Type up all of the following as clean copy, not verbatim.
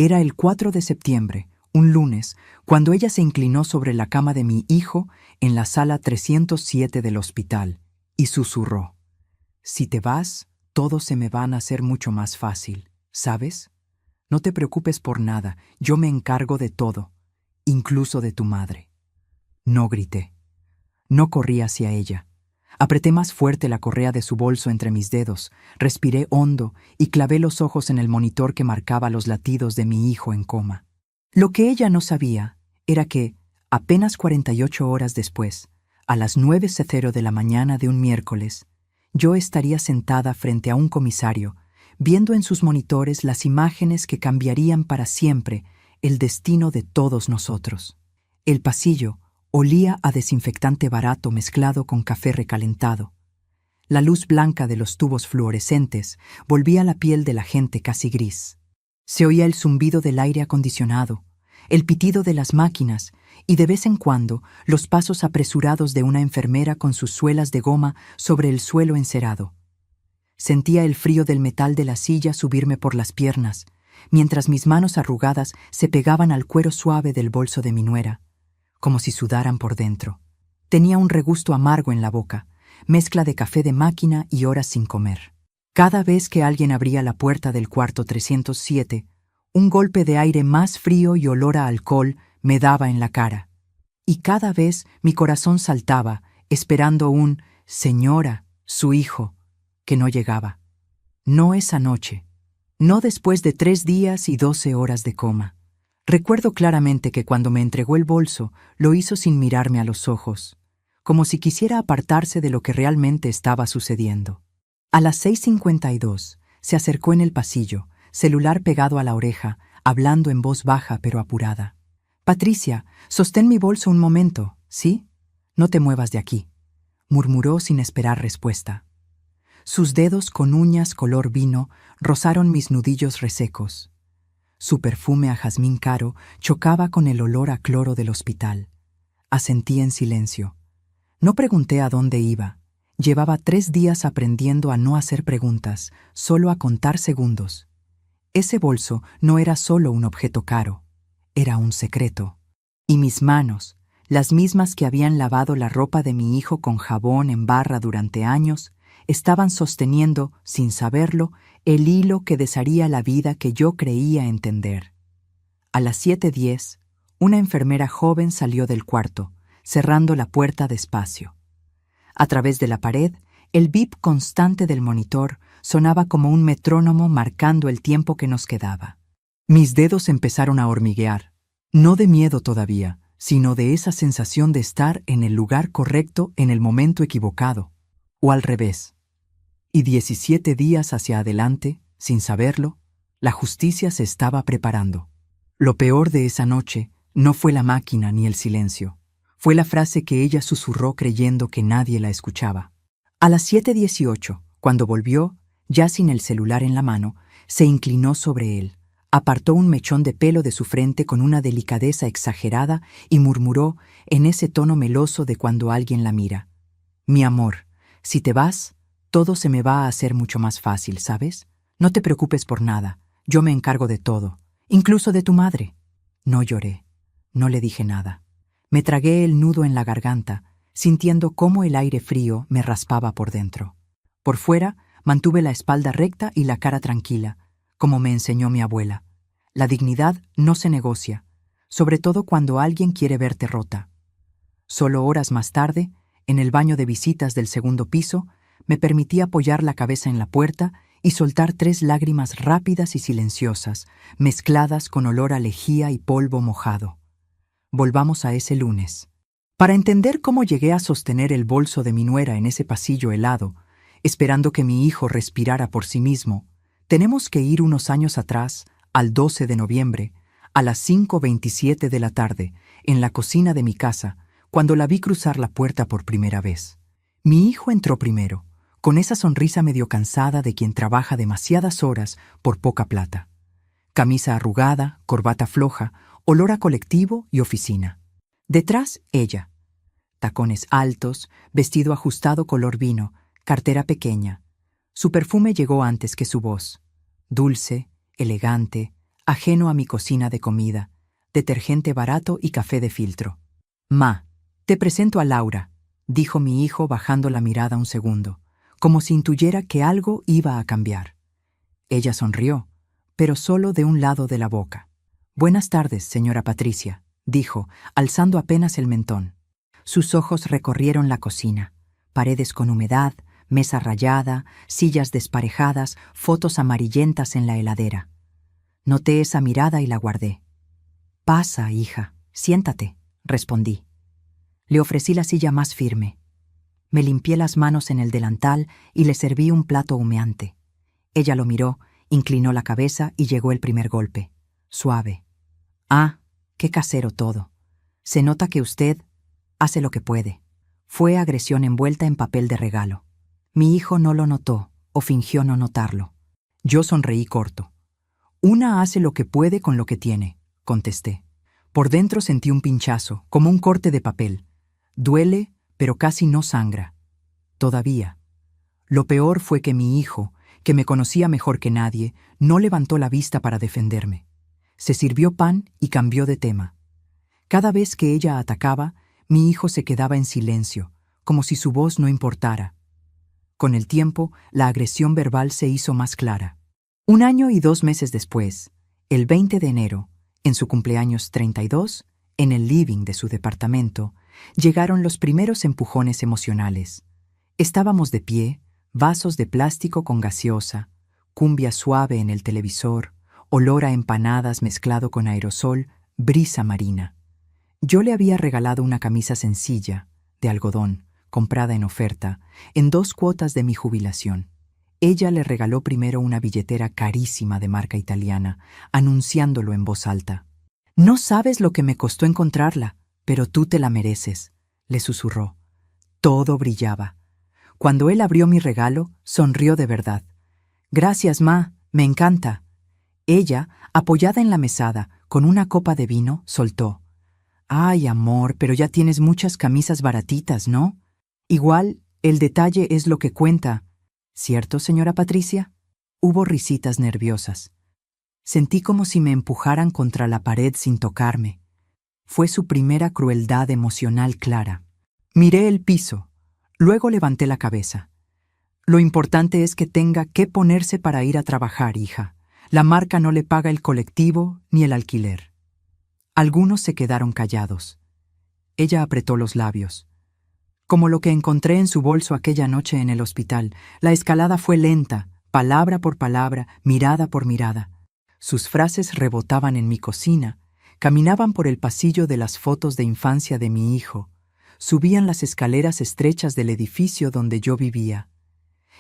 Era el 4 de septiembre, un lunes, cuando ella se inclinó sobre la cama de mi hijo en la sala 307 del hospital y susurró: «Si te vas, todo se me va a hacer mucho más fácil, ¿sabes? No te preocupes por nada, yo me encargo de todo, incluso de tu madre». No grité. No corrí hacia ella. Apreté más fuerte la correa de su bolso entre mis dedos, respiré hondo y clavé los ojos en el monitor que marcaba los latidos de mi hijo en coma. Lo que ella no sabía era que, apenas 48 horas después, a las 9:00 de la mañana de un miércoles, yo estaría sentada frente a un comisario, viendo en sus monitores las imágenes que cambiarían para siempre el destino de todos nosotros. El pasillo olía a desinfectante barato mezclado con café recalentado. La luz blanca de los tubos fluorescentes volvía la piel de la gente casi gris. Se oía el zumbido del aire acondicionado, el pitido de las máquinas y de vez en cuando los pasos apresurados de una enfermera con sus suelas de goma sobre el suelo encerado. Sentía el frío del metal de la silla subirme por las piernas, mientras mis manos arrugadas se pegaban al cuero suave del bolso de mi nuera, como si sudaran por dentro. Tenía un regusto amargo en la boca, mezcla de café de máquina y horas sin comer. Cada vez que alguien abría la puerta del cuarto 307, un golpe de aire más frío y olor a alcohol me daba en la cara. Y cada vez mi corazón saltaba, esperando un «señora», su hijo, que no llegaba. No esa noche. No después de 3 días y 12 horas de coma. Recuerdo claramente que cuando me entregó el bolso, lo hizo sin mirarme a los ojos, como si quisiera apartarse de lo que realmente estaba sucediendo. A las 6:52 se acercó en el pasillo, celular pegado a la oreja, hablando en voz baja pero apurada. «Patricia, sostén mi bolso un momento, ¿sí? No te muevas de aquí», murmuró sin esperar respuesta. Sus dedos con uñas color vino rozaron mis nudillos resecos. Su perfume a jazmín caro chocaba con el olor a cloro del hospital. Asentí en silencio. No pregunté a dónde iba. Llevaba 3 días aprendiendo a no hacer preguntas, solo a contar segundos. Ese bolso no era solo un objeto caro, era un secreto. Y mis manos, las mismas que habían lavado la ropa de mi hijo con jabón en barra durante años, estaban sosteniendo, sin saberlo, el hilo que desharía la vida que yo creía entender. A las 7:10, una enfermera joven salió del cuarto, cerrando la puerta despacio. A través de la pared, el bip constante del monitor sonaba como un metrónomo marcando el tiempo que nos quedaba. Mis dedos empezaron a hormiguear, no de miedo todavía, sino de esa sensación de estar en el lugar correcto en el momento equivocado, o al revés. Y 17 días hacia adelante, sin saberlo, la justicia se estaba preparando. Lo peor de esa noche no fue la máquina ni el silencio. Fue la frase que ella susurró creyendo que nadie la escuchaba. A las 7:18, cuando volvió, ya sin el celular en la mano, se inclinó sobre él, apartó un mechón de pelo de su frente con una delicadeza exagerada y murmuró en ese tono meloso de cuando alguien la mira: «Mi amor, si te vas, todo se me va a hacer mucho más fácil, ¿sabes? No te preocupes por nada, yo me encargo de todo, incluso de tu madre». No lloré, no le dije nada. Me tragué el nudo en la garganta, sintiendo cómo el aire frío me raspaba por dentro. Por fuera, mantuve la espalda recta y la cara tranquila, como me enseñó mi abuela. La dignidad no se negocia, sobre todo cuando alguien quiere verte rota. Solo horas más tarde, en el baño de visitas del 2º piso, me permití apoyar la cabeza en la puerta y soltar 3 lágrimas rápidas y silenciosas, mezcladas con olor a lejía y polvo mojado. Volvamos a ese lunes. Para entender cómo llegué a sostener el bolso de mi nuera en ese pasillo helado, esperando que mi hijo respirara por sí mismo, tenemos que ir unos años atrás, al 12 de noviembre, a las 5:27 de la tarde, en la cocina de mi casa, cuando la vi cruzar la puerta por primera vez. Mi hijo entró primero, con esa sonrisa medio cansada de quien trabaja demasiadas horas por poca plata. Camisa arrugada, corbata floja, olor a colectivo y oficina. Detrás, ella. Tacones altos, vestido ajustado color vino, cartera pequeña. Su perfume llegó antes que su voz. Dulce, elegante, ajeno a mi cocina de comida, detergente barato y café de filtro. «Ma, te presento a Laura», dijo mi hijo bajando la mirada un segundo, como si intuyera que algo iba a cambiar. Ella sonrió, pero solo de un lado de la boca. «Buenas tardes, señora Patricia», dijo, alzando apenas el mentón. Sus ojos recorrieron la cocina, paredes con humedad, mesa rayada, sillas desparejadas, fotos amarillentas en la heladera. Noté esa mirada y la guardé. «Pasa, hija, siéntate», respondí. Le ofrecí la silla más firme. Me limpié las manos en el delantal y le serví un plato humeante. Ella lo miró, inclinó la cabeza y llegó el primer golpe. Suave. «Ah, qué casero todo. Se nota que usted hace lo que puede». Fue agresión envuelta en papel de regalo. Mi hijo no lo notó o fingió no notarlo. Yo sonreí corto. «Una hace lo que puede con lo que tiene», contesté. Por dentro sentí un pinchazo, como un corte de papel. Duele, pero casi no sangra. Todavía. Lo peor fue que mi hijo, que me conocía mejor que nadie, no levantó la vista para defenderme. Se sirvió pan y cambió de tema. Cada vez que ella atacaba, mi hijo se quedaba en silencio, como si su voz no importara. Con el tiempo, la agresión verbal se hizo más clara. 1 año y 2 meses después, el 20 de enero, en su cumpleaños 32, en el living de su departamento, llegaron los primeros empujones emocionales. Estábamos de pie, vasos de plástico con gaseosa, cumbia suave en el televisor, olor a empanadas mezclado con aerosol, brisa marina. Yo le había regalado una camisa sencilla, de algodón, comprada en oferta, en 2 cuotas de mi jubilación. Ella le regaló primero una billetera carísima de marca italiana, anunciándolo en voz alta. «No sabes lo que me costó encontrarla, pero tú te la mereces», le susurró. Todo brillaba. Cuando él abrió mi regalo, sonrió de verdad. «Gracias, ma, me encanta». Ella, apoyada en la mesada, con una copa de vino, soltó. «Ay, amor, pero ya tienes muchas camisas baratitas, ¿no? Igual, el detalle es lo que cuenta. ¿Cierto, señora Patricia?» Hubo risitas nerviosas. Sentí como si me empujaran contra la pared sin tocarme. Fue su primera crueldad emocional clara. Miré el piso. Luego levanté la cabeza. «Lo importante es que tenga que ponerse para ir a trabajar, hija. La marca no le paga el colectivo ni el alquiler». Algunos se quedaron callados. Ella apretó los labios. Como lo que encontré en su bolso aquella noche en el hospital, la escalada fue lenta, palabra por palabra, mirada por mirada. Sus frases rebotaban en mi cocina, caminaban por el pasillo de las fotos de infancia de mi hijo, subían las escaleras estrechas del edificio donde yo vivía.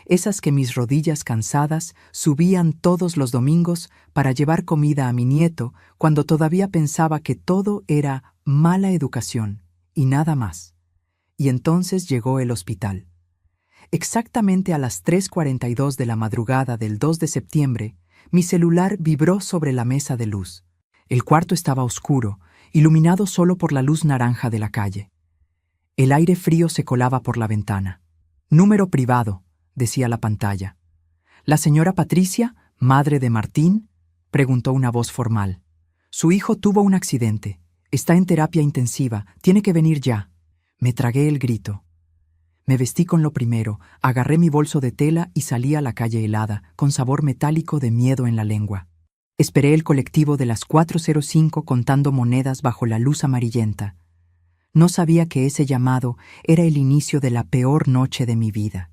Esas que mis rodillas cansadas subían todos los domingos para llevar comida a mi nieto cuando todavía pensaba que todo era mala educación y nada más. Y entonces llegó el hospital. Exactamente a las 3:42 de la madrugada del 2 de septiembre, mi celular vibró sobre la mesa de luz. El cuarto estaba oscuro, iluminado solo por la luz naranja de la calle. El aire frío se colaba por la ventana. «Número privado», decía la pantalla. «¿La señora Patricia, madre de Martín?», preguntó una voz formal. «Su hijo tuvo un accidente. Está en terapia intensiva. Tiene que venir ya». Me tragué el grito. Me vestí con lo primero, agarré mi bolso de tela y salí a la calle helada, con sabor metálico de miedo en la lengua. Esperé el colectivo de las 4:05 contando monedas bajo la luz amarillenta. No sabía que ese llamado era el inicio de la peor noche de mi vida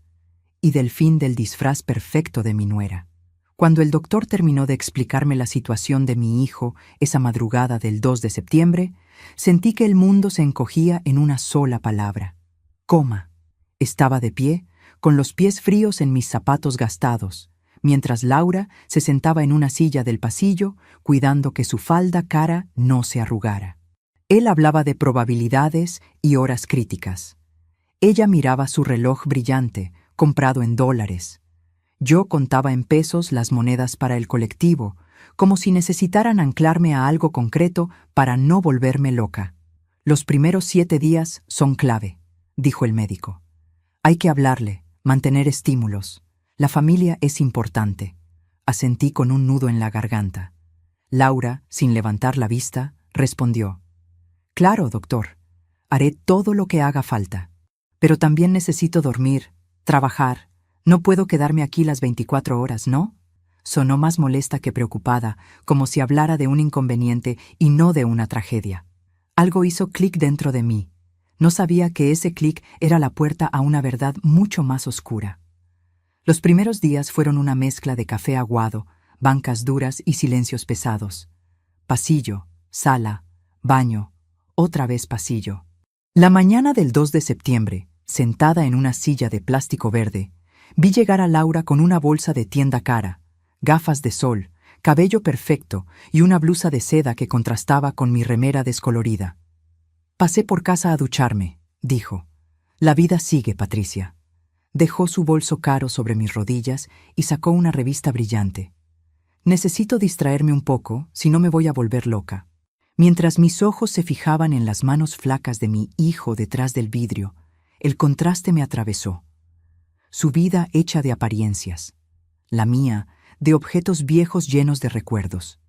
y del fin del disfraz perfecto de mi nuera. Cuando el doctor terminó de explicarme la situación de mi hijo esa madrugada del 2 de septiembre, sentí que el mundo se encogía en una sola palabra: coma. Estaba de pie, con los pies fríos en mis zapatos gastados, mientras Laura se sentaba en una silla del pasillo, cuidando que su falda cara no se arrugara. Él hablaba de probabilidades y horas críticas. Ella miraba su reloj brillante, comprado en $. Yo contaba en pesos las monedas para el colectivo, como si necesitaran anclarme a algo concreto para no volverme loca. «Los primeros 7 días son clave», dijo el médico. «Hay que hablarle, mantener estímulos. La familia es importante». Asentí con un nudo en la garganta. Laura, sin levantar la vista, respondió: «Claro, doctor. Haré todo lo que haga falta. Pero también necesito dormir, trabajar. No puedo quedarme aquí las 24 horas, ¿no?». Sonó más molesta que preocupada, como si hablara de un inconveniente y no de una tragedia. Algo hizo clic dentro de mí. No sabía que ese clic era la puerta a una verdad mucho más oscura. Los primeros días fueron una mezcla de café aguado, bancas duras y silencios pesados. Pasillo, sala, baño, otra vez pasillo. La mañana del 2 de septiembre, sentada en una silla de plástico verde, vi llegar a Laura con una bolsa de tienda cara, gafas de sol, cabello perfecto y una blusa de seda que contrastaba con mi remera descolorida. «Pasé por casa a ducharme», dijo. «La vida sigue, Patricia». Dejó su bolso caro sobre mis rodillas y sacó una revista brillante. «Necesito distraerme un poco, si no me voy a volver loca». Mientras mis ojos se fijaban en las manos flacas de mi hijo detrás del vidrio, el contraste me atravesó. Su vida hecha de apariencias. La mía, de objetos viejos llenos de recuerdos.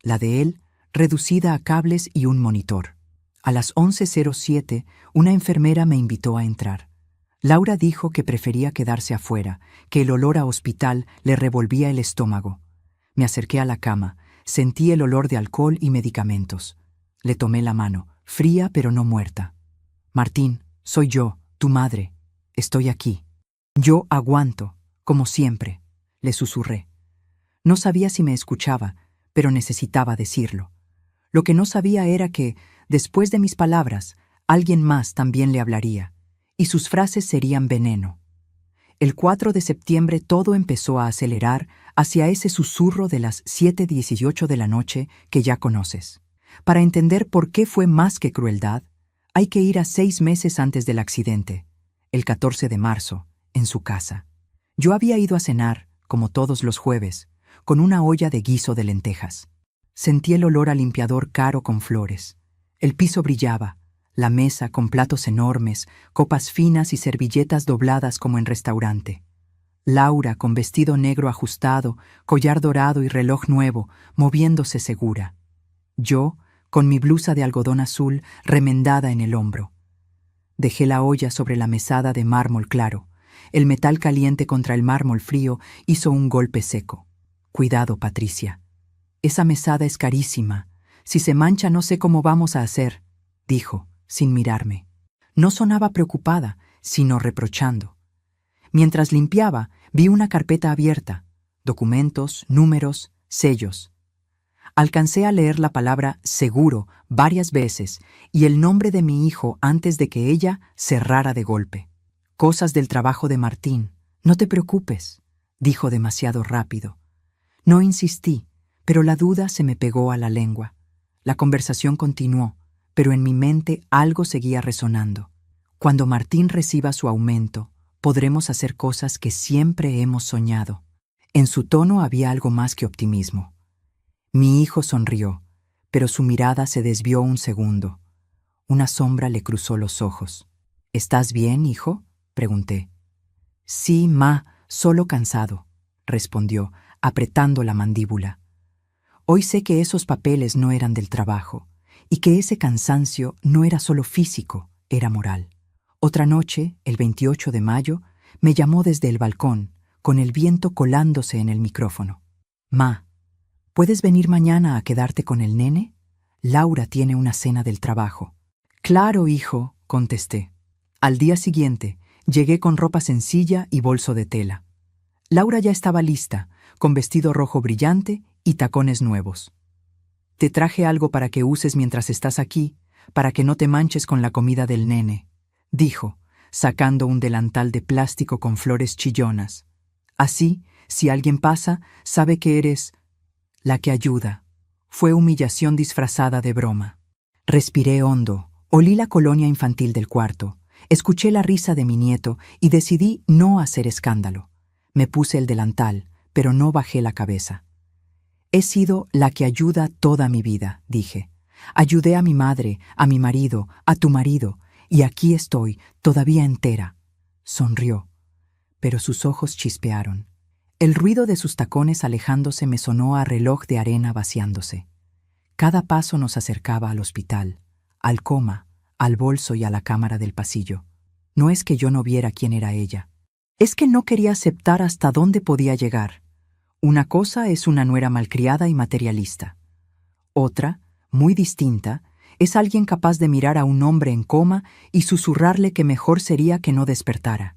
La de él, reducida a cables y un monitor. A las 11:07, una enfermera me invitó a entrar. Laura dijo que prefería quedarse afuera, que el olor a hospital le revolvía el estómago. Me acerqué a la cama, sentí el olor de alcohol y medicamentos. Le tomé la mano, fría pero no muerta. «Martín, soy yo, tu madre. Estoy aquí. Yo aguanto, como siempre», le susurré. No sabía si me escuchaba, pero necesitaba decirlo. Lo que no sabía era que, después de mis palabras, alguien más también le hablaría, y sus frases serían veneno. El 4 de septiembre todo empezó a acelerar hacia ese susurro de las 7:18 de la noche que ya conoces. Para entender por qué fue más que crueldad, hay que ir a 6 meses antes del accidente, el 14 de marzo, en su casa. Yo había ido a cenar, como todos los jueves, con una olla de guiso de lentejas. Sentí el olor a limpiador caro con flores. El piso brillaba, la mesa con platos enormes, copas finas y servilletas dobladas como en restaurante. Laura, con vestido negro ajustado, collar dorado y reloj nuevo, moviéndose segura. Yo, con mi blusa de algodón azul remendada en el hombro. Dejé la olla sobre la mesada de mármol claro. El metal caliente contra el mármol frío hizo un golpe seco. «Cuidado, Patricia. Esa mesada es carísima. Si se mancha no sé cómo vamos a hacer», dijo, sin mirarme. No sonaba preocupada, sino reprochando. Mientras limpiaba, vi una carpeta abierta, documentos, números, sellos. Alcancé a leer la palabra «seguro» varias veces y el nombre de mi hijo antes de que ella cerrara de golpe. «Cosas del trabajo de Martín. No te preocupes», dijo demasiado rápido. No insistí, pero la duda se me pegó a la lengua. La conversación continuó, pero en mi mente algo seguía resonando. «Cuando Martín reciba su aumento, podremos hacer cosas que siempre hemos soñado». En su tono había algo más que optimismo. Mi hijo sonrió, pero su mirada se desvió un segundo. Una sombra le cruzó los ojos. «¿Estás bien, hijo?», pregunté. «Sí, ma, solo cansado», respondió, apretando la mandíbula. Hoy sé que esos papeles no eran del trabajo, y que ese cansancio no era solo físico, era moral. Otra noche, el 28 de mayo, me llamó desde el balcón, con el viento colándose en el micrófono. «Ma, ¿puedes venir mañana a quedarte con el nene? Laura tiene una cena del trabajo». «Claro, hijo», contesté. Al día siguiente, llegué con ropa sencilla y bolso de tela. Laura ya estaba lista, con vestido rojo brillante y tacones nuevos. «Te traje algo para que uses mientras estás aquí, para que no te manches con la comida del nene», dijo, sacando un delantal de plástico con flores chillonas. «Así, si alguien pasa, sabe que eres la que ayuda». Fue humillación disfrazada de broma. Respiré hondo, olí la colonia infantil del cuarto, escuché la risa de mi nieto y decidí no hacer escándalo. Me puse el delantal, pero no bajé la cabeza. «He sido la que ayuda toda mi vida», dije. «Ayudé a mi madre, a mi marido, a tu marido, y aquí estoy, todavía entera». Sonrió, pero sus ojos chispearon. El ruido de sus tacones alejándose me sonó a reloj de arena vaciándose. Cada paso nos acercaba al hospital, al coma, al bolso y a la cámara del pasillo. No es que yo no viera quién era ella. Es que no quería aceptar hasta dónde podía llegar. Una cosa es una nuera malcriada y materialista. Otra, muy distinta, es alguien capaz de mirar a un hombre en coma y susurrarle que mejor sería que no despertara.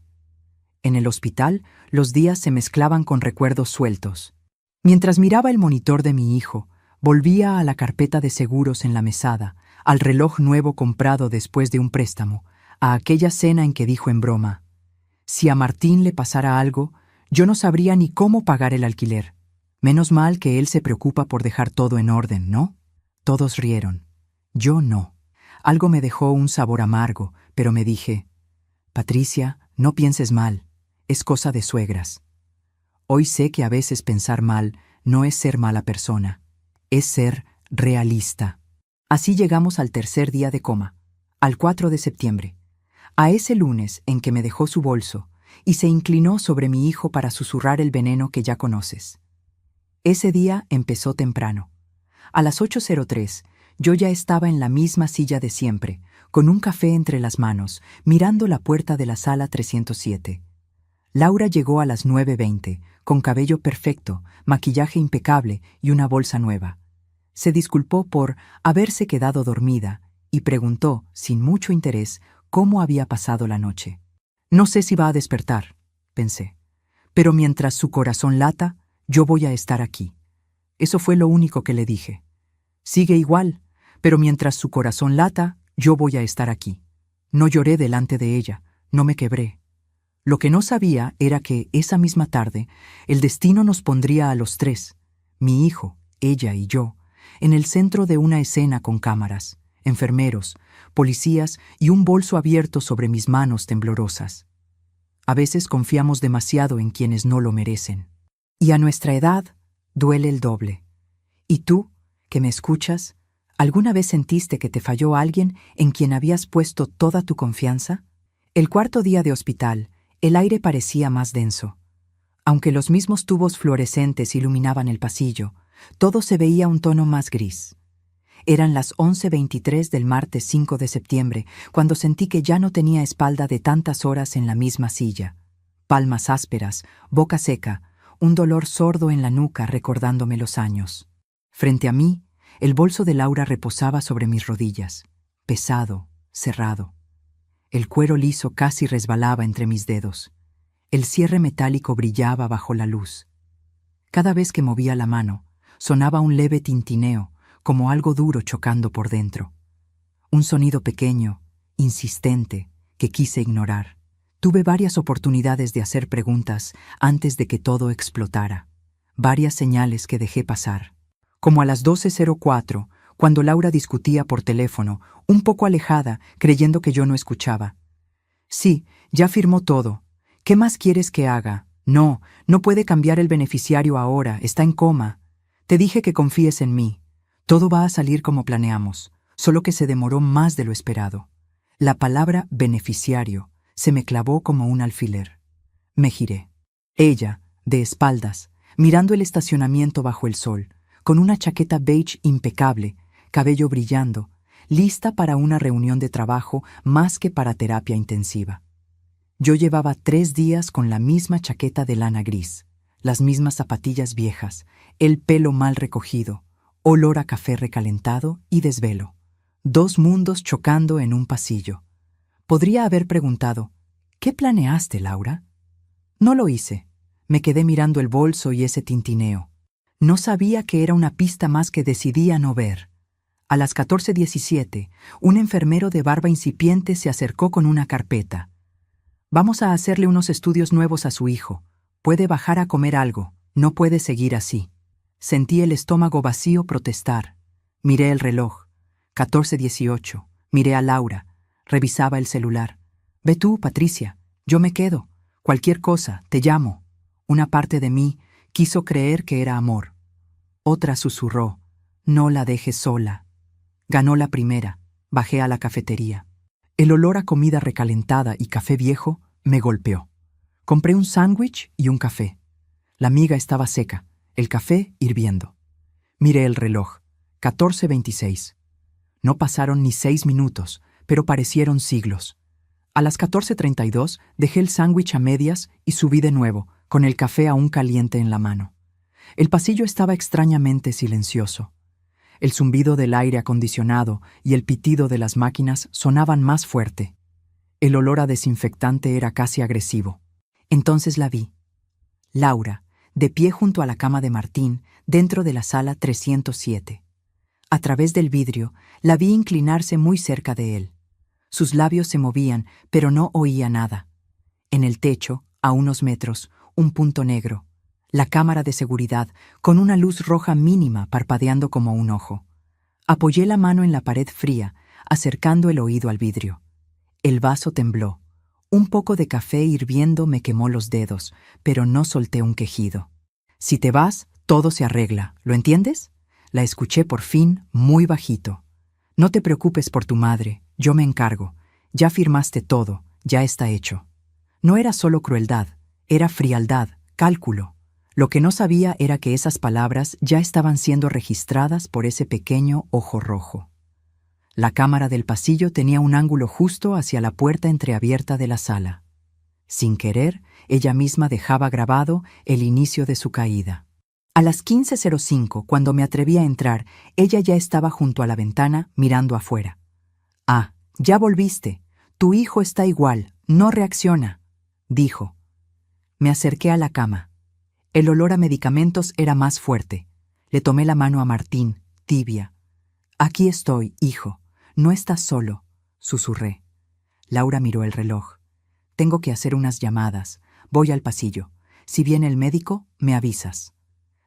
En el hospital, los días se mezclaban con recuerdos sueltos. Mientras miraba el monitor de mi hijo, volvía a la carpeta de seguros en la mesada, al reloj nuevo comprado después de un préstamo, a aquella cena en que dijo en broma: si a Martín le pasara algo, yo no sabría ni cómo pagar el alquiler. Menos mal que él se preocupa por dejar todo en orden, ¿no? Todos rieron. Yo no. Algo me dejó un sabor amargo, pero me dije: Patricia, no pienses mal. Es cosa de suegras. Hoy sé que a veces pensar mal no es ser mala persona, es ser realista. Así llegamos al tercer día de coma, al 4 de septiembre, a ese lunes en que me dejó su bolso y se inclinó sobre mi hijo para susurrar el veneno que ya conoces. Ese día empezó temprano. A las 8:03, yo ya estaba en la misma silla de siempre, con un café entre las manos, mirando la puerta de la sala 307. Laura llegó a las 9:20, con cabello perfecto, maquillaje impecable y una bolsa nueva. Se disculpó por haberse quedado dormida y preguntó, sin mucho interés, cómo había pasado la noche. No sé si va a despertar, pensé, pero mientras su corazón lata, yo voy a estar aquí. Eso fue lo único que le dije. Sigue igual, pero mientras su corazón lata, yo voy a estar aquí. No lloré delante de ella, no me quebré. Lo que no sabía era que esa misma tarde el destino nos pondría a los tres, mi hijo, ella y yo, en el centro de una escena con cámaras, enfermeros, policías y un bolso abierto sobre mis manos temblorosas. A veces confiamos demasiado en quienes no lo merecen. Y a nuestra edad duele el doble. ¿Y tú, que me escuchas, alguna vez sentiste que te falló alguien en quien habías puesto toda tu confianza? El cuarto día de hospital, el aire parecía más denso. Aunque los mismos tubos fluorescentes iluminaban el pasillo, todo se veía un tono más gris. Eran las 11:23 del martes 5 de septiembre, cuando sentí que ya no tenía espalda de tantas horas en la misma silla. Palmas ásperas, boca seca, un dolor sordo en la nuca recordándome los años. Frente a mí, el bolso de Laura reposaba sobre mis rodillas, pesado, cerrado. El cuero liso casi resbalaba entre mis dedos. El cierre metálico brillaba bajo la luz. Cada vez que movía la mano, sonaba un leve tintineo, como algo duro chocando por dentro. Un sonido pequeño, insistente, que quise ignorar. Tuve varias oportunidades de hacer preguntas antes de que todo explotara. Varias señales que dejé pasar. Como a las 12:04, cuando Laura discutía por teléfono, un poco alejada, creyendo que yo no escuchaba. Sí, ya firmó todo. ¿Qué más quieres que haga? No, no puede cambiar el beneficiario ahora, está en coma. Te dije que confíes en mí. Todo va a salir como planeamos, solo que se demoró más de lo esperado. La palabra beneficiario se me clavó como un alfiler. Me giré. Ella, de espaldas, mirando el estacionamiento bajo el sol, con una chaqueta beige impecable, cabello brillando, lista para una reunión de trabajo más que para terapia intensiva. Yo llevaba 3 días con la misma chaqueta de lana gris, las mismas zapatillas viejas, el pelo mal recogido, olor a café recalentado y desvelo. 2 mundos chocando en un pasillo. Podría haber preguntado, ¿qué planeaste, Laura? No lo hice. Me quedé mirando el bolso y ese tintineo. No sabía que era una pista más que decidía no ver. A las 14:17, un enfermero de barba incipiente se acercó con una carpeta. Vamos a hacerle unos estudios nuevos a su hijo. Puede bajar a comer algo. No puede seguir así. Sentí el estómago vacío protestar. Miré el reloj. 14:18. Miré a Laura. Revisaba el celular. Ve tú, Patricia. Yo me quedo. Cualquier cosa, te llamo. Una parte de mí quiso creer que era amor. Otra susurró, no la dejes sola. Ganó la primera. Bajé a la cafetería. El olor a comida recalentada y café viejo me golpeó. Compré un sándwich y un café. La miga estaba seca, el café hirviendo. Miré el reloj. 14:26. No pasaron ni 6 minutos, pero parecieron siglos. A las 14:32 dejé el sándwich a medias y subí de nuevo, con el café aún caliente en la mano. El pasillo estaba extrañamente silencioso. El zumbido del aire acondicionado y el pitido de las máquinas sonaban más fuerte. El olor a desinfectante era casi agresivo. Entonces la vi. Laura, de pie junto a la cama de Martín, dentro de la sala 307. A través del vidrio, la vi inclinarse muy cerca de él. Sus labios se movían, pero no oía nada. En el techo, a unos metros, un punto negro. La cámara de seguridad, con una luz roja mínima parpadeando como un ojo. Apoyé la mano en la pared fría, acercando el oído al vidrio. El vaso tembló. Un poco de café hirviendo me quemó los dedos, pero no solté un quejido. Si te vas, todo se arregla, ¿lo entiendes? La escuché por fin, muy bajito. No te preocupes por tu madre, yo me encargo. Ya firmaste todo, ya está hecho. No era solo crueldad, era frialdad, cálculo. Lo que no sabía era que esas palabras ya estaban siendo registradas por ese pequeño ojo rojo. La cámara del pasillo tenía un ángulo justo hacia la puerta entreabierta de la sala. Sin querer, ella misma dejaba grabado el inicio de su caída. A las 15:05, cuando me atreví a entrar, ella ya estaba junto a la ventana, mirando afuera. «Ah, ya volviste. Tu hijo está igual, no reacciona», dijo. Me acerqué a la cama. El olor a medicamentos era más fuerte. Le tomé la mano a Martín, tibia. «Aquí estoy, hijo. No estás solo», susurré. Laura miró el reloj. «Tengo que hacer unas llamadas. Voy al pasillo. Si viene el médico, me avisas».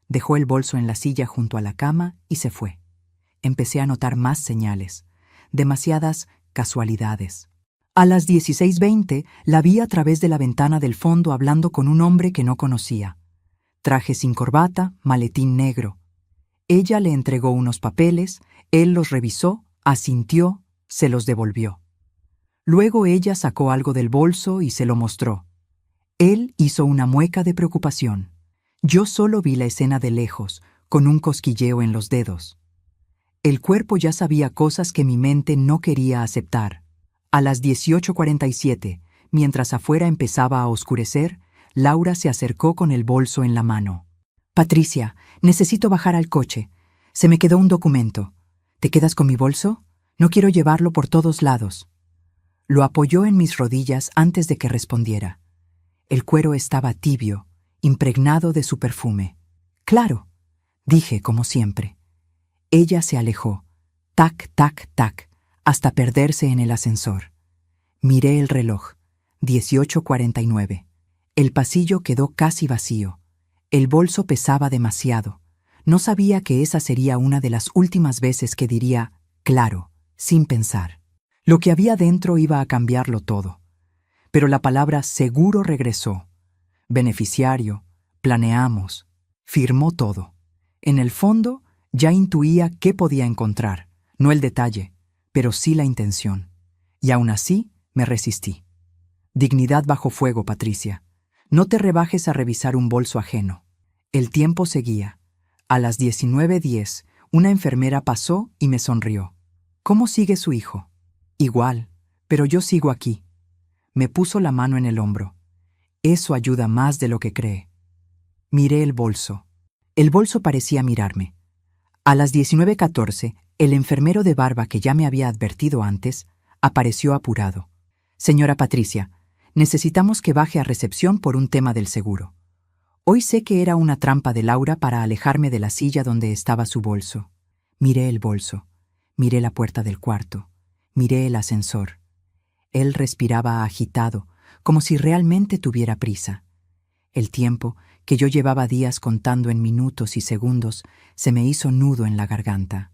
Dejó el bolso en la silla junto a la cama y se fue. Empecé a notar más señales. Demasiadas casualidades. A las 16:20 la vi a través de la ventana del fondo hablando con un hombre que no conocía. Traje sin corbata, maletín negro. Ella le entregó unos papeles, él los revisó, asintió, se los devolvió. Luego ella sacó algo del bolso y se lo mostró. Él hizo una mueca de preocupación. Yo solo vi la escena de lejos, con un cosquilleo en los dedos. El cuerpo ya sabía cosas que mi mente no quería aceptar. A las 18:47, mientras afuera empezaba a oscurecer, Laura se acercó con el bolso en la mano. «Patricia, necesito bajar al coche. Se me quedó un documento. ¿Te quedas con mi bolso? No quiero llevarlo por todos lados». Lo apoyó en mis rodillas antes de que respondiera. El cuero estaba tibio, impregnado de su perfume. «Claro», dije como siempre. Ella se alejó, tac, tac, tac, hasta perderse en el ascensor. Miré el reloj, 18:49. El pasillo quedó casi vacío. El bolso pesaba demasiado. No sabía que esa sería una de las últimas veces que diría «claro», sin pensar. Lo que había dentro iba a cambiarlo todo. Pero la palabra «seguro» regresó. Beneficiario, planeamos, firmó todo. En el fondo, ya intuía qué podía encontrar, no el detalle, pero sí la intención. Y aún así, me resistí. Dignidad bajo fuego, Patricia. No te rebajes a revisar un bolso ajeno. El tiempo seguía. A las 19:10, una enfermera pasó y me sonrió. «¿Cómo sigue su hijo?» «Igual, pero yo sigo aquí». Me puso la mano en el hombro. «Eso ayuda más de lo que cree». Miré el bolso. El bolso parecía mirarme. A las 19:14, el enfermero de barba que ya me había advertido antes, apareció apurado. «Señora Patricia, necesitamos que baje a recepción por un tema del seguro». Hoy sé que era una trampa de Laura para alejarme de la silla donde estaba su bolso. Miré el bolso, miré la puerta del cuarto, miré el ascensor. Él respiraba agitado, como si realmente tuviera prisa. El tiempo, que yo llevaba días contando en minutos y segundos, se me hizo nudo en la garganta.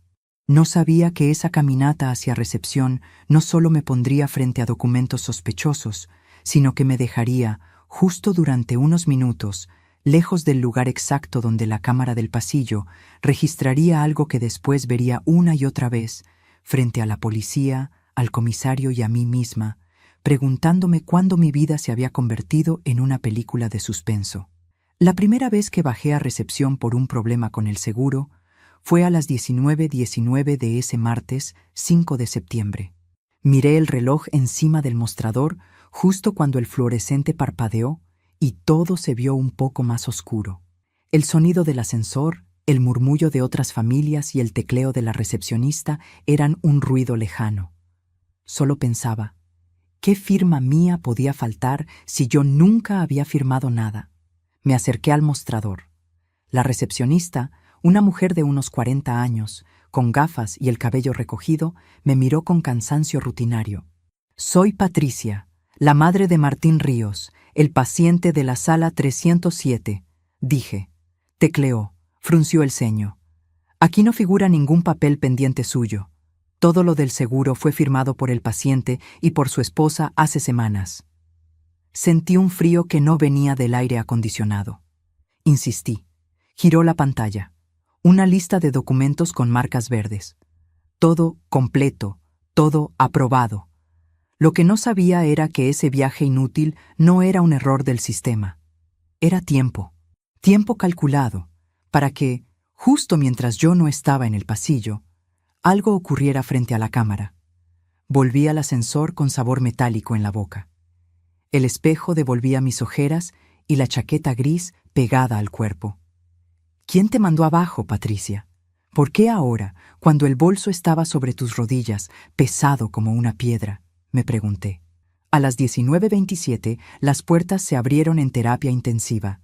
No sabía que esa caminata hacia recepción no solo me pondría frente a documentos sospechosos, sino que me dejaría, justo durante unos minutos, lejos del lugar exacto donde la cámara del pasillo registraría algo que después vería una y otra vez, frente a la policía, al comisario y a mí misma, preguntándome cuándo mi vida se había convertido en una película de suspenso. La primera vez que bajé a recepción por un problema con el seguro fue a las 19:19 de ese martes 5 de septiembre. Miré el reloj encima del mostrador justo cuando el fluorescente parpadeó y todo se vio un poco más oscuro. El sonido del ascensor, el murmullo de otras familias y el tecleo de la recepcionista eran un ruido lejano. Solo pensaba, ¿qué firma mía podía faltar si yo nunca había firmado nada? Me acerqué al mostrador. La recepcionista, una mujer de unos 40 años, con gafas y el cabello recogido, me miró con cansancio rutinario. «Soy Patricia, la madre de Martín Ríos, el paciente de la sala 307», dije. Tecleó, frunció el ceño. «Aquí no figura ningún papel pendiente suyo. Todo lo del seguro fue firmado por el paciente y por su esposa hace semanas». Sentí un frío que no venía del aire acondicionado. Insistí. Giró la pantalla. Una lista de documentos con marcas verdes. Todo completo, todo aprobado. Lo que no sabía era que ese viaje inútil no era un error del sistema. Era tiempo calculado, para que, justo mientras yo no estaba en el pasillo, algo ocurriera frente a la cámara. Volví al ascensor con sabor metálico en la boca. El espejo devolvía mis ojeras y la chaqueta gris pegada al cuerpo. ¿Quién te mandó abajo, Patricia? ¿Por qué ahora, cuando el bolso estaba sobre tus rodillas, pesado como una piedra?, me pregunté. A las 19:27, las puertas se abrieron en terapia intensiva.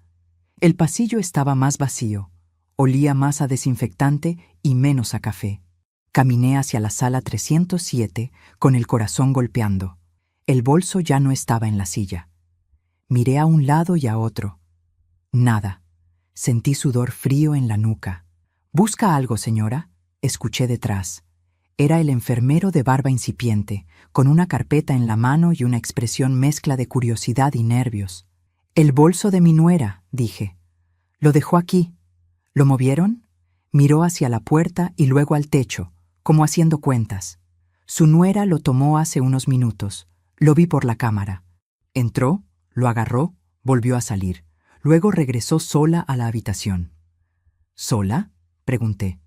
El pasillo estaba más vacío, olía más a desinfectante y menos a café. Caminé hacia la sala 307 con el corazón golpeando. El bolso ya no estaba en la silla. Miré a un lado y a otro. Nada. Sentí sudor frío en la nuca. «¿Busca algo, señora?», escuché detrás. Era el enfermero de barba incipiente, con una carpeta en la mano y una expresión mezcla de curiosidad y nervios. «El bolso de mi nuera», dije. «Lo dejó aquí». «¿Lo movieron?». Miró hacia la puerta y luego al techo, como haciendo cuentas. «Su nuera lo tomó hace unos minutos. Lo vi por la cámara. Entró, lo agarró, volvió a salir. Luego regresó sola a la habitación». «¿Sola?», pregunté.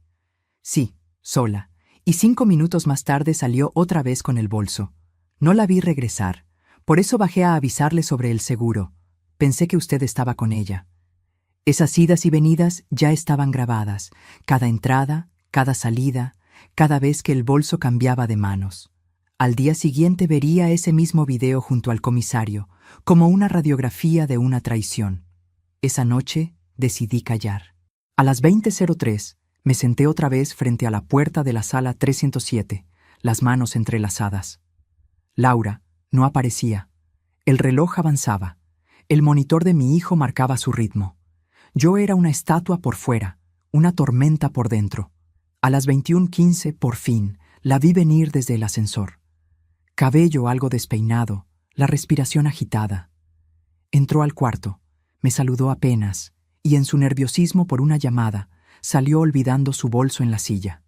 «Sí, sola. Y 5 minutos más tarde salió otra vez con el bolso. No la vi regresar. Por eso bajé a avisarle sobre el seguro. Pensé que usted estaba con ella». Esas idas y venidas ya estaban grabadas. Cada entrada, cada salida, cada vez que el bolso cambiaba de manos. Al día siguiente vería ese mismo video junto al comisario, como una radiografía de una traición. Esa noche decidí callar. A las 20:03 me senté otra vez frente a la puerta de la sala 307, las manos entrelazadas. Laura no aparecía. El reloj avanzaba. El monitor de mi hijo marcaba su ritmo. Yo era una estatua por fuera, una tormenta por dentro. A las 21:15, por fin, la vi venir desde el ascensor. Cabello algo despeinado, la respiración agitada. Entró al cuarto, me saludó apenas, y en su nerviosismo por una llamada, salió olvidando su bolso en la silla.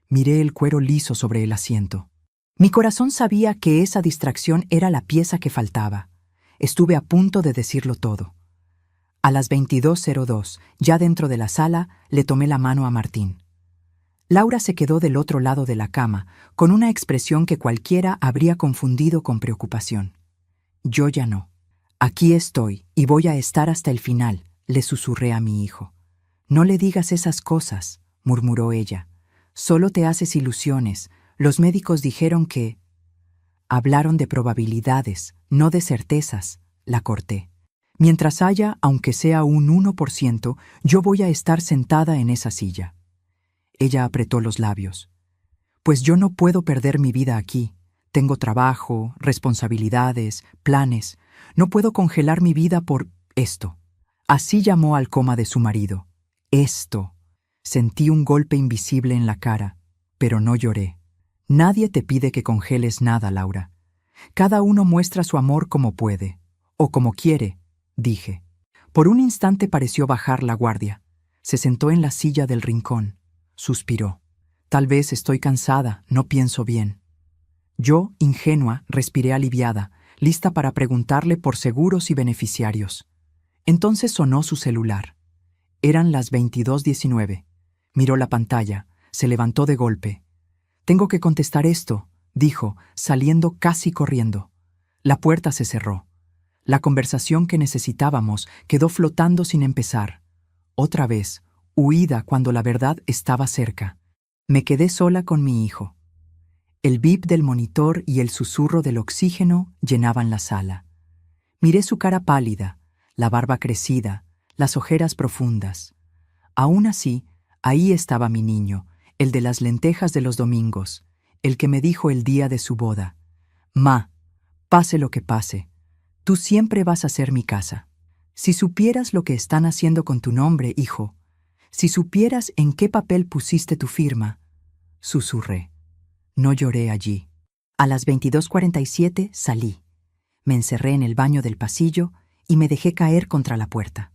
Miré el cuero liso sobre el asiento. Mi corazón sabía que esa distracción era la pieza que faltaba. Estuve a punto de decirlo todo. A las 22:02, ya dentro de la sala, le tomé la mano a Martín. Laura se quedó del otro lado de la cama, con una expresión que cualquiera habría confundido con preocupación. Yo ya no. «Aquí estoy y voy a estar hasta el final», le susurré a mi hijo. «No le digas esas cosas», murmuró ella. «Solo te haces ilusiones. Los médicos dijeron que...». Hablaron de probabilidades, no de certezas, la corté. «Mientras haya, aunque sea un 1%, yo voy a estar sentada en esa silla». Ella apretó los labios. «Pues yo no puedo perder mi vida aquí. Tengo trabajo, responsabilidades, planes. No puedo congelar mi vida por esto». Así llamó al coma de su marido. «Esto». Sentí un golpe invisible en la cara, pero no lloré. Nadie te pide que congeles nada, Laura. Cada uno muestra su amor como puede, o como quiere, dije. Por un instante pareció bajar la guardia. Se sentó en la silla del rincón. Suspiró. «Tal vez estoy cansada, no pienso bien». Yo, ingenua, respiré aliviada, lista para preguntarle por seguros y beneficiarios. Entonces sonó su celular. Eran las 22:19. Miró la pantalla, se levantó de golpe. «Tengo que contestar esto», dijo, saliendo casi corriendo. La puerta se cerró. La conversación que necesitábamos quedó flotando sin empezar. Otra vez, huida cuando la verdad estaba cerca. Me quedé sola con mi hijo. El bip del monitor y el susurro del oxígeno llenaban la sala. Miré su cara pálida, la barba crecida, las ojeras profundas. Aún así, ahí estaba mi niño, el de las lentejas de los domingos, el que me dijo el día de su boda: «Ma, pase lo que pase, tú siempre vas a ser mi casa. Si supieras lo que están haciendo con tu nombre, hijo, si supieras en qué papel pusiste tu firma», susurré. No lloré allí. A las 22:47 salí. Me encerré en el baño del pasillo y me dejé caer contra la puerta.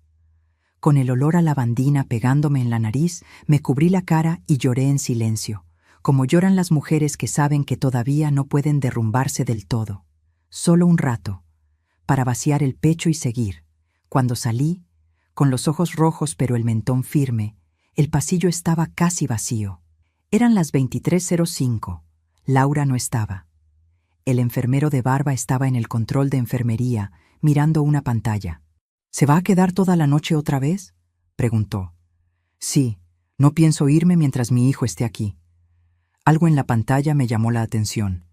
Con el olor a lavandina pegándome en la nariz, me cubrí la cara y lloré en silencio, como lloran las mujeres que saben que todavía no pueden derrumbarse del todo. Solo un rato, para vaciar el pecho y seguir. Cuando salí, con los ojos rojos pero el mentón firme, el pasillo estaba casi vacío. Eran las 23:05. Laura no estaba. El enfermero de barba estaba en el control de enfermería, mirando una pantalla. «¿Se va a quedar toda la noche otra vez?», preguntó. «Sí, no pienso irme mientras mi hijo esté aquí». Algo en la pantalla me llamó la atención.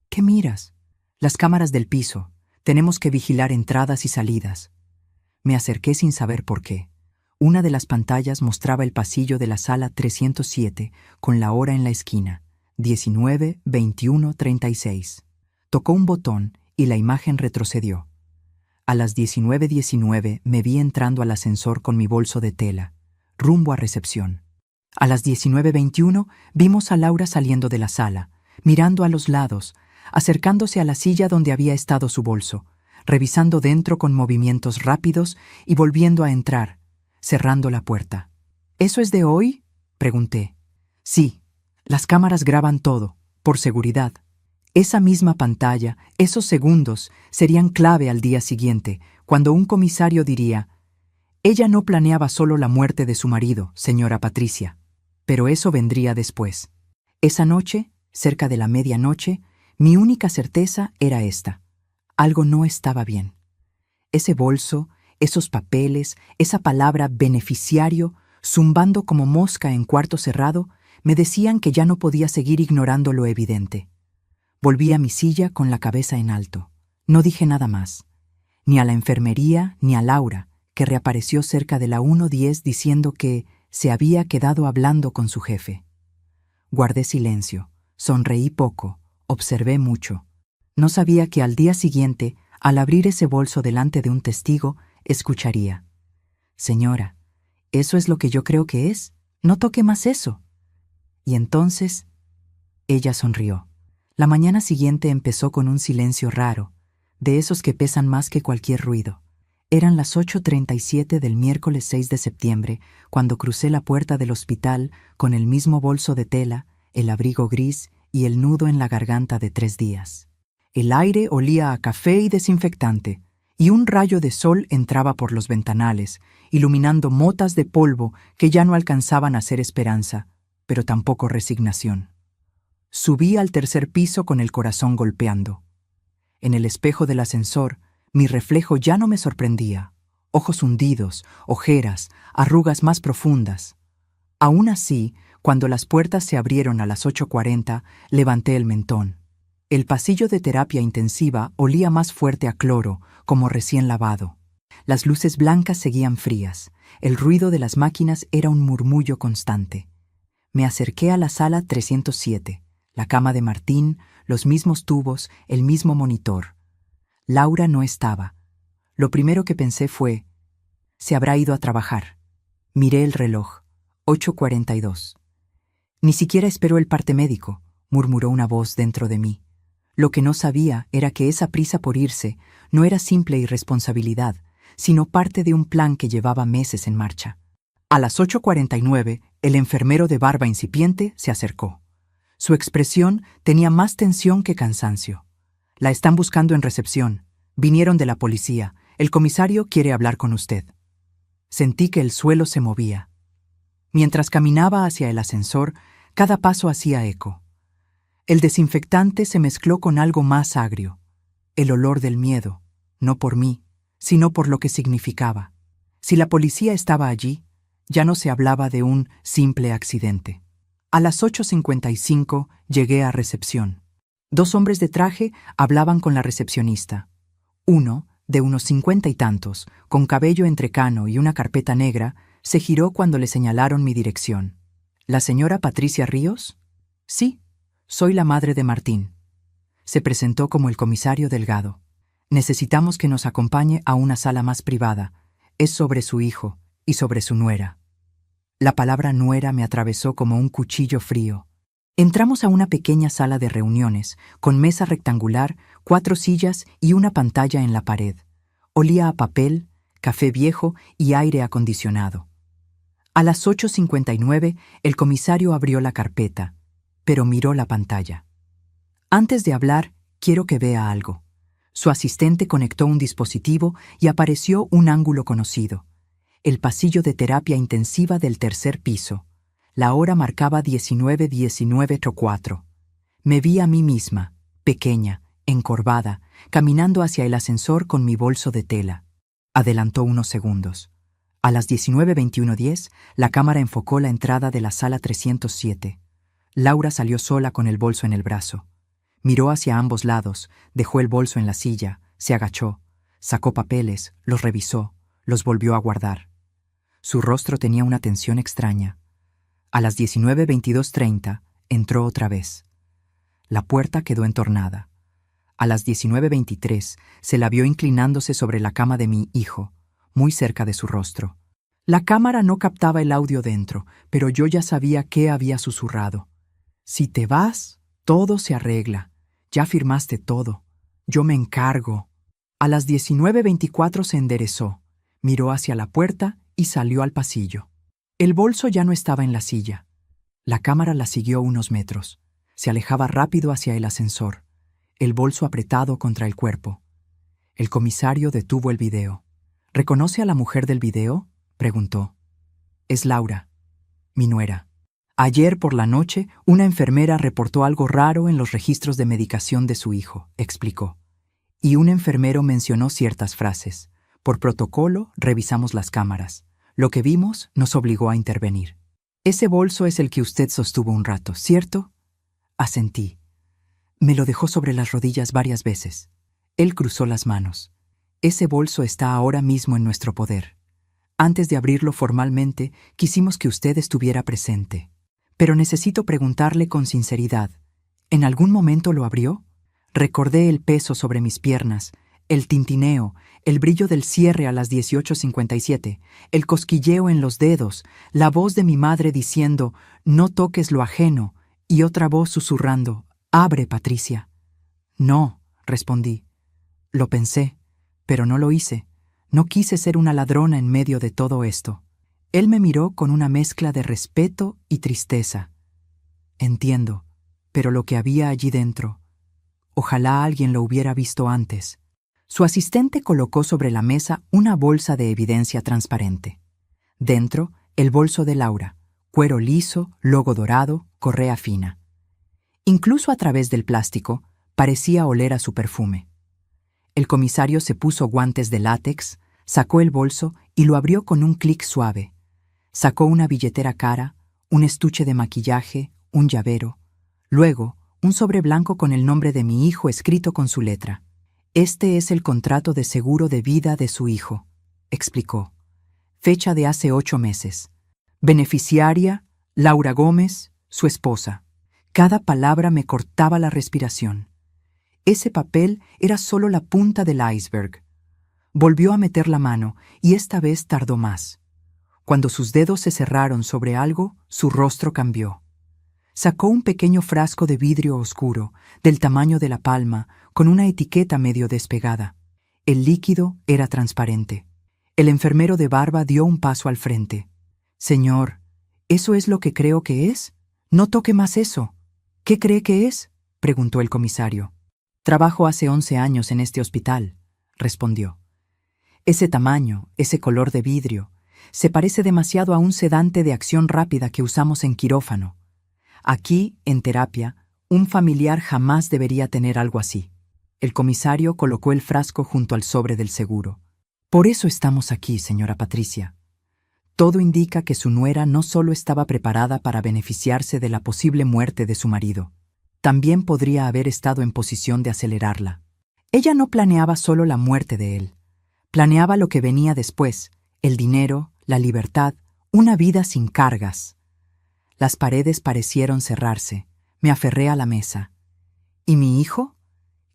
«¿Qué miras?». «Las cámaras del piso. Tenemos que vigilar entradas y salidas». Me acerqué sin saber por qué. Una de las pantallas mostraba el pasillo de la sala 307 con la hora en la esquina, 19:21:36. Tocó un botón y la imagen retrocedió. A las 19:19 me vi entrando al ascensor con mi bolso de tela, rumbo a recepción. A las 19:21 vimos a Laura saliendo de la sala, mirando a los lados, acercándose a la silla donde había estado su bolso, revisando dentro con movimientos rápidos y volviendo a entrar, cerrando la puerta. «¿Eso es de hoy?», pregunté. «Sí, las cámaras graban todo, por seguridad». Esa misma pantalla, esos segundos, serían clave al día siguiente, cuando un comisario diría: «Ella no planeaba solo la muerte de su marido, señora Patricia». Pero eso vendría después. Esa noche, cerca de la medianoche, mi única certeza era esta: algo no estaba bien. Ese bolso, esos papeles, esa palabra beneficiario, zumbando como mosca en cuarto cerrado, me decían que ya no podía seguir ignorando lo evidente. Volví a mi silla con la cabeza en alto. No dije nada más, ni a la enfermería ni a Laura, que reapareció cerca de la 1:10 diciendo que se había quedado hablando con su jefe. Guardé silencio, sonreí poco, observé mucho. No sabía que al día siguiente, al abrir ese bolso delante de un testigo, escucharía: «Señora, ¿eso es lo que yo creo que es? No toque más eso». Y entonces, ella sonrió. La mañana siguiente empezó con un silencio raro, de esos que pesan más que cualquier ruido. Eran las 8:37 del miércoles 6 de septiembre cuando crucé la puerta del hospital con el mismo bolso de tela, el abrigo gris y el nudo en la garganta de 3 días. El aire olía a café y desinfectante, y un rayo de sol entraba por los ventanales, iluminando motas de polvo que ya no alcanzaban a ser esperanza, pero tampoco resignación. Subí al tercer piso con el corazón golpeando. En el espejo del ascensor, mi reflejo ya no me sorprendía. Ojos hundidos, ojeras, arrugas más profundas. Aún así, cuando las puertas se abrieron a las 8:40, levanté el mentón. El pasillo de terapia intensiva olía más fuerte a cloro, como recién lavado. Las luces blancas seguían frías. El ruido de las máquinas era un murmullo constante. Me acerqué a la sala 307. La cama de Martín, los mismos tubos, el mismo monitor. Laura no estaba. Lo primero que pensé fue: se habrá ido a trabajar. Miré el reloj. 8:42. Ni siquiera esperó el parte médico, murmuró una voz dentro de mí. Lo que no sabía era que esa prisa por irse no era simple irresponsabilidad, sino parte de un plan que llevaba meses en marcha. A las 8:49, el enfermero de barba incipiente se acercó. Su expresión tenía más tensión que cansancio. «La están buscando en recepción. Vinieron de la policía. El comisario quiere hablar con usted. Sentí que el suelo se movía. Mientras caminaba hacia el ascensor, cada paso hacía eco. El desinfectante se mezcló con algo más agrio, el olor del miedo, no por mí, sino por lo que significaba. Si la policía estaba allí, ya no se hablaba de un simple accidente. A las 8:55 llegué a recepción. 2 hombres de traje hablaban con la recepcionista. Uno, de unos 50 y tantos, con cabello entrecano y una carpeta negra, se giró cuando le señalaron mi dirección. ¿La señora Patricia Ríos? Sí, soy la madre de Martín. Se presentó como el comisario Delgado. Necesitamos que nos acompañe a una sala más privada. Es sobre su hijo y sobre su nuera. La palabra nuera me atravesó como un cuchillo frío. Entramos a una pequeña sala de reuniones, con mesa rectangular, 4 sillas y una pantalla en la pared. Olía a papel, café viejo y aire acondicionado. A las 8:59, el comisario abrió la carpeta, pero miró la pantalla. Antes de hablar, quiero que vea algo. Su asistente conectó un dispositivo y apareció un ángulo conocido. El pasillo de terapia intensiva del 3er piso. La hora marcaba 19:19:04. Me vi a mí misma, pequeña, encorvada, caminando hacia el ascensor con mi bolso de tela. Adelantó unos segundos. A las 19:21:10, la cámara enfocó la entrada de la sala 307. Laura salió sola con el bolso en el brazo. Miró hacia ambos lados, dejó el bolso en la silla, se agachó, sacó papeles, los revisó, los volvió a guardar. Su rostro tenía una tensión extraña. A las 19:22:30 entró otra vez. La puerta quedó entornada. A las 19:23 se la vio inclinándose sobre la cama de mi hijo, muy cerca de su rostro. La cámara no captaba el audio dentro, pero yo ya sabía qué había susurrado. Si te vas, todo se arregla. Ya firmaste todo. Yo me encargo. A las 19:24 se enderezó, miró hacia la puerta y salió al pasillo. El bolso ya no estaba en la silla. La cámara la siguió unos metros. Se alejaba rápido hacia el ascensor, el bolso apretado contra el cuerpo. El comisario detuvo el video. ¿Reconoce a la mujer del video?, preguntó. Es Laura, mi nuera. Ayer por la noche, una enfermera reportó algo raro en los registros de medicación de su hijo, explicó. Y un enfermero mencionó ciertas frases. Por protocolo, revisamos las cámaras. Lo que vimos nos obligó a intervenir. Ese bolso es el que usted sostuvo un rato, ¿cierto? Asentí. Me lo dejó sobre las rodillas varias veces. Él cruzó las manos. Ese bolso está ahora mismo en nuestro poder. Antes de abrirlo formalmente, quisimos que usted estuviera presente. Pero necesito preguntarle con sinceridad, ¿en algún momento lo abrió? Recordé el peso sobre mis piernas, el tintineo, el brillo del cierre a las 18:57, el cosquilleo en los dedos, la voz de mi madre diciendo, no toques lo ajeno, y otra voz susurrando, abre, Patricia. No, respondí. Lo pensé, pero no lo hice. No quise ser una ladrona en medio de todo esto. Él me miró con una mezcla de respeto y tristeza. Entiendo, pero lo que había allí dentro, ojalá alguien lo hubiera visto antes. Su asistente colocó sobre la mesa una bolsa de evidencia transparente. Dentro, el bolso de Laura, cuero liso, logo dorado, correa fina. Incluso a través del plástico, parecía oler a su perfume. El comisario se puso guantes de látex, sacó el bolso y lo abrió con un clic suave. Sacó una billetera cara, un estuche de maquillaje, un llavero. Luego, un sobre blanco con el nombre de mi hijo escrito con su letra. Este es el contrato de seguro de vida de su hijo, explicó. Fecha de hace 8 meses. Beneficiaria, Laura Gómez, su esposa. Cada palabra me cortaba la respiración. Ese papel era solo la punta del iceberg. Volvió a meter la mano y esta vez tardó más. Cuando sus dedos se cerraron sobre algo, su rostro cambió. Sacó un pequeño frasco de vidrio oscuro, del tamaño de la palma, con una etiqueta medio despegada. El líquido era transparente. El enfermero de barba dio un paso al frente. «Señor, ¿eso es lo que creo que es? No toque más eso. ¿Qué cree que es?», preguntó el comisario. «Trabajo hace 11 años en este hospital», respondió. Ese tamaño, ese color de vidrio, se parece demasiado a un sedante de acción rápida que usamos en quirófano. Aquí, en terapia, un familiar jamás debería tener algo así. El comisario colocó el frasco junto al sobre del seguro. Por eso estamos aquí, señora Patricia. Todo indica que su nuera no solo estaba preparada para beneficiarse de la posible muerte de su marido, también podría haber estado en posición de acelerarla. Ella no planeaba solo la muerte de él. Planeaba lo que venía después, el dinero, la libertad, una vida sin cargas. Las paredes parecieron cerrarse. Me aferré a la mesa. ¿Y mi hijo?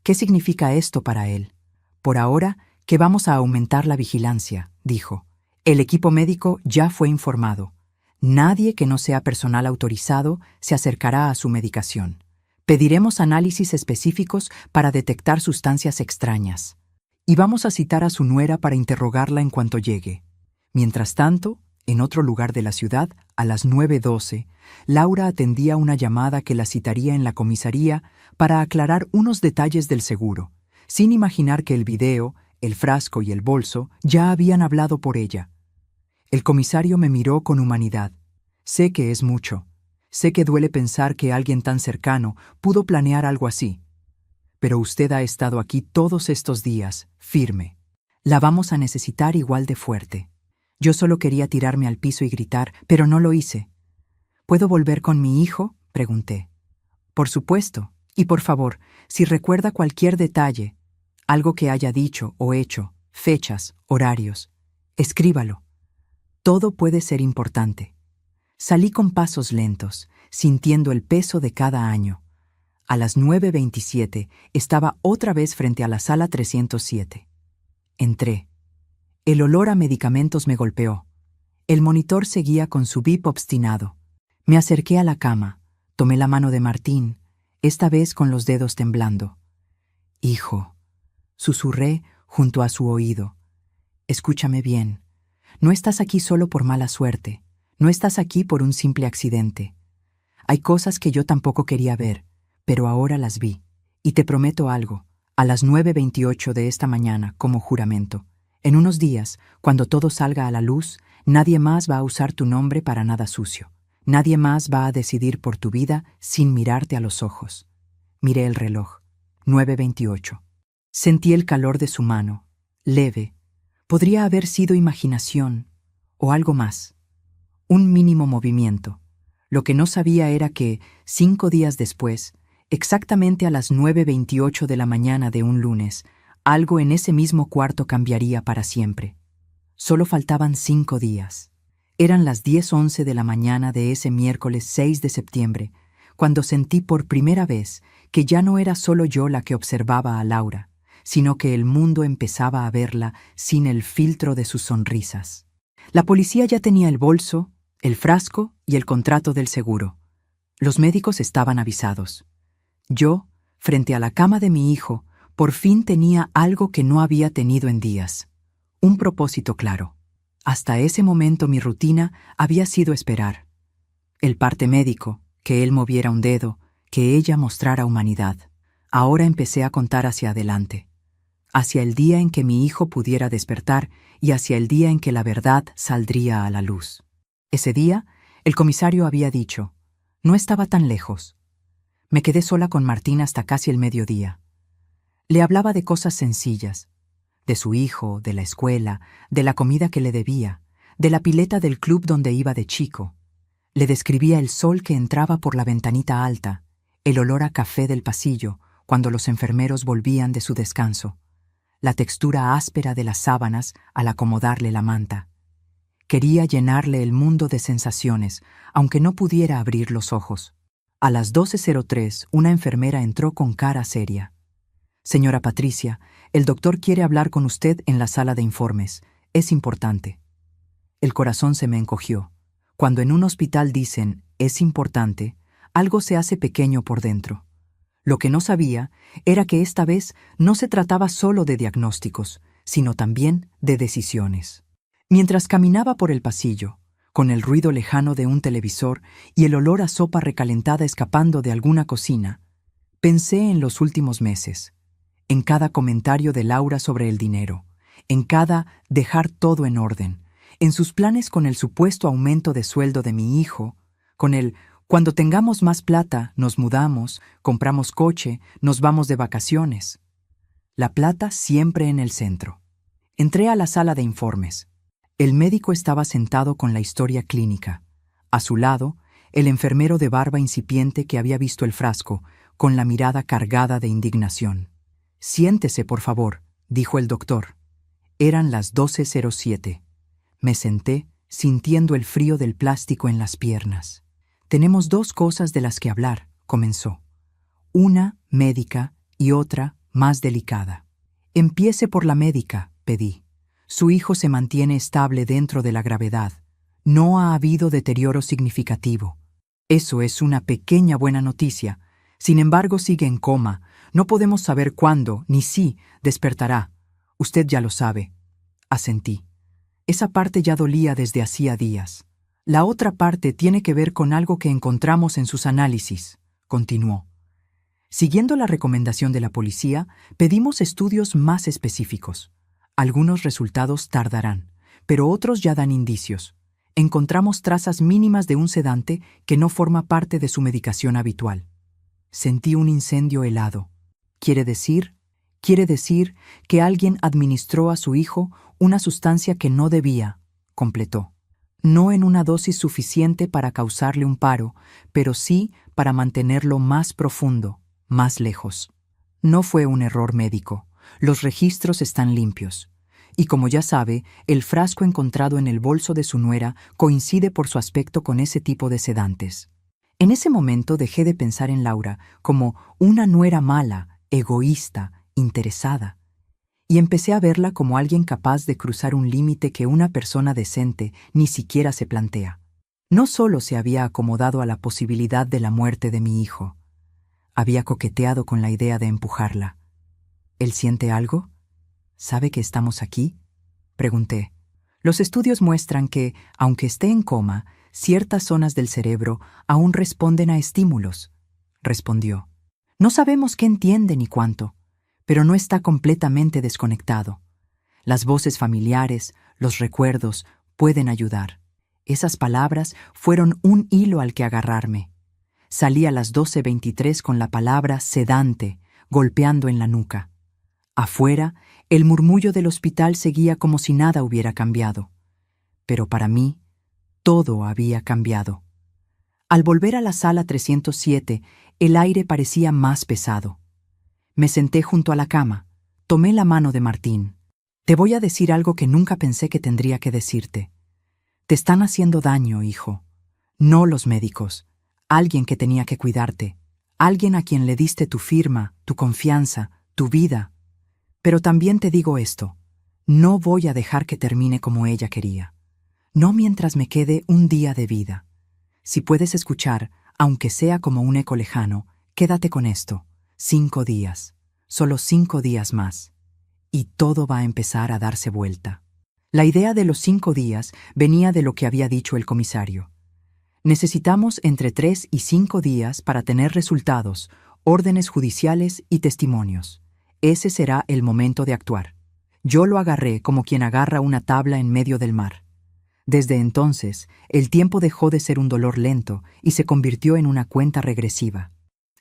¿Qué significa esto para él? Por ahora, que vamos a aumentar la vigilancia, dijo. El equipo médico ya fue informado. Nadie que no sea personal autorizado se acercará a su medicación. Pediremos análisis específicos para detectar sustancias extrañas. Y vamos a citar a su nuera para interrogarla en cuanto llegue. Mientras tanto, en otro lugar de la ciudad, a las 9:12, Laura atendía una llamada que la citaría en la comisaría para aclarar unos detalles del seguro, sin imaginar que el video, el frasco y el bolso ya habían hablado por ella. El comisario me miró con humanidad. Sé que es mucho. Sé que duele pensar que alguien tan cercano pudo planear algo así. Pero usted ha estado aquí todos estos días, firme. La vamos a necesitar igual de fuerte. Yo solo quería tirarme al piso y gritar, pero no lo hice. ¿Puedo volver con mi hijo?, pregunté. Por supuesto. Y por favor, si recuerda cualquier detalle, algo que haya dicho o hecho, fechas, horarios, escríbalo. Todo puede ser importante. Salí con pasos lentos, sintiendo el peso de cada año. A las 9:27 estaba otra vez frente a la sala 307. Entré. El olor a medicamentos me golpeó. El monitor seguía con su bip obstinado. Me acerqué a la cama, tomé la mano de Martín, esta vez con los dedos temblando. Hijo, susurré junto a su oído. Escúchame bien. No estás aquí solo por mala suerte. No estás aquí por un simple accidente. Hay cosas que yo tampoco quería ver, pero ahora las vi. Y te prometo algo, a las 9:28 de esta mañana, como juramento. En unos días, cuando todo salga a la luz, nadie más va a usar tu nombre para nada sucio. Nadie más va a decidir por tu vida sin mirarte a los ojos. Miré el reloj. 9:28. Sentí el calor de su mano, leve. Podría haber sido imaginación o algo más. Un mínimo movimiento. Lo que no sabía era que, 5 días después, exactamente a las 9:28 de la mañana de un lunes, algo en ese mismo cuarto cambiaría para siempre. Solo faltaban 5 días. Eran las 10:11 de la mañana de ese miércoles 6 de septiembre, cuando sentí por primera vez que ya no era solo yo la que observaba a Laura, sino que el mundo empezaba a verla sin el filtro de sus sonrisas. La policía ya tenía el bolso, el frasco y el contrato del seguro. Los médicos estaban avisados. Yo, frente a la cama de mi hijo, por fin tenía algo que no había tenido en días. Un propósito claro. Hasta ese momento mi rutina había sido esperar. El parte médico, que él moviera un dedo, que ella mostrara humanidad. Ahora empecé a contar hacia adelante. Hacia el día en que mi hijo pudiera despertar y hacia el día en que la verdad saldría a la luz. Ese día, el comisario había dicho, no estaba tan lejos. Me quedé sola con Martín hasta casi el mediodía. Le hablaba de cosas sencillas, de su hijo, de la escuela, de la comida que le debía, de la pileta del club donde iba de chico. Le describía el sol que entraba por la ventanita alta, el olor a café del pasillo cuando los enfermeros volvían de su descanso, la textura áspera de las sábanas al acomodarle la manta. Quería llenarle el mundo de sensaciones, aunque no pudiera abrir los ojos. A las 12:03, una enfermera entró con cara seria. Señora Patricia, el doctor quiere hablar con usted en la sala de informes. Es importante. El corazón se me encogió. Cuando en un hospital dicen, es importante, algo se hace pequeño por dentro. Lo que no sabía era que esta vez no se trataba solo de diagnósticos, sino también de decisiones. Mientras caminaba por el pasillo, con el ruido lejano de un televisor y el olor a sopa recalentada escapando de alguna cocina, pensé en los últimos meses, en cada comentario de Laura sobre el dinero, en cada dejar todo en orden, en sus planes con el supuesto aumento de sueldo de mi hijo, con el cuando tengamos más plata, nos mudamos, compramos coche, nos vamos de vacaciones. La plata siempre en el centro. Entré a la sala de informes. El médico estaba sentado con la historia clínica. A su lado, el enfermero de barba incipiente que había visto el frasco, con la mirada cargada de indignación. «Siéntese, por favor», dijo el doctor. Eran las 12:07. Me senté, sintiendo el frío del plástico en las piernas. «Tenemos dos cosas de las que hablar», comenzó. «Una médica y otra más delicada». «Empiece por la médica», pedí. «Su hijo se mantiene estable dentro de la gravedad. No ha habido deterioro significativo. Eso es una pequeña buena noticia. Sin embargo, sigue en coma. No podemos saber cuándo, ni si, despertará. Usted ya lo sabe». Asentí. Esa parte ya dolía desde hacía días. «La otra parte tiene que ver con algo que encontramos en sus análisis», continuó. Siguiendo la recomendación de la policía, pedimos estudios más específicos. Algunos resultados tardarán, pero otros ya dan indicios. Encontramos trazas mínimas de un sedante que no forma parte de su medicación habitual. Sentí un incendio helado. ¿Quiere decir que alguien administró a su hijo una sustancia que no debía», completó. «No en una dosis suficiente para causarle un paro, pero sí para mantenerlo más profundo, más lejos. No fue un error médico. Los registros están limpios. Y como ya sabe, el frasco encontrado en el bolso de su nuera coincide por su aspecto con ese tipo de sedantes». En ese momento dejé de pensar en Laura como una nuera mala, egoísta, interesada, y empecé a verla como alguien capaz de cruzar un límite que una persona decente ni siquiera se plantea. No solo se había acomodado a la posibilidad de la muerte de mi hijo, había coqueteado con la idea de empujarla. «¿Él siente algo? ¿Sabe que estamos aquí?», pregunté. «Los estudios muestran que, aunque esté en coma, ciertas zonas del cerebro aún responden a estímulos», respondió. «No sabemos qué entiende ni cuánto, pero no está completamente desconectado. Las voces familiares, los recuerdos, pueden ayudar». Esas palabras fueron un hilo al que agarrarme. Salí a las 12:23 con la palabra sedante golpeando en la nuca. Afuera, el murmullo del hospital seguía como si nada hubiera cambiado. Pero para mí, todo había cambiado. Al volver a la sala 307, el aire parecía más pesado. Me senté junto a la cama, tomé la mano de Martín. «Te voy a decir algo que nunca pensé que tendría que decirte. Te están haciendo daño, hijo. No los médicos. Alguien que tenía que cuidarte. Alguien a quien le diste tu firma, tu confianza, tu vida. Pero también te digo esto. No voy a dejar que termine como ella quería. No mientras me quede un día de vida. Si puedes escuchar, aunque sea como un eco lejano, quédate con esto. 5 días. Solo 5 días más. Y todo va a empezar a darse vuelta». La idea de los 5 días venía de lo que había dicho el comisario. Necesitamos entre 3 y 5 días para tener resultados, órdenes judiciales y testimonios. Ese será el momento de actuar. Yo lo agarré como quien agarra una tabla en medio del mar. Desde entonces, el tiempo dejó de ser un dolor lento y se convirtió en una cuenta regresiva.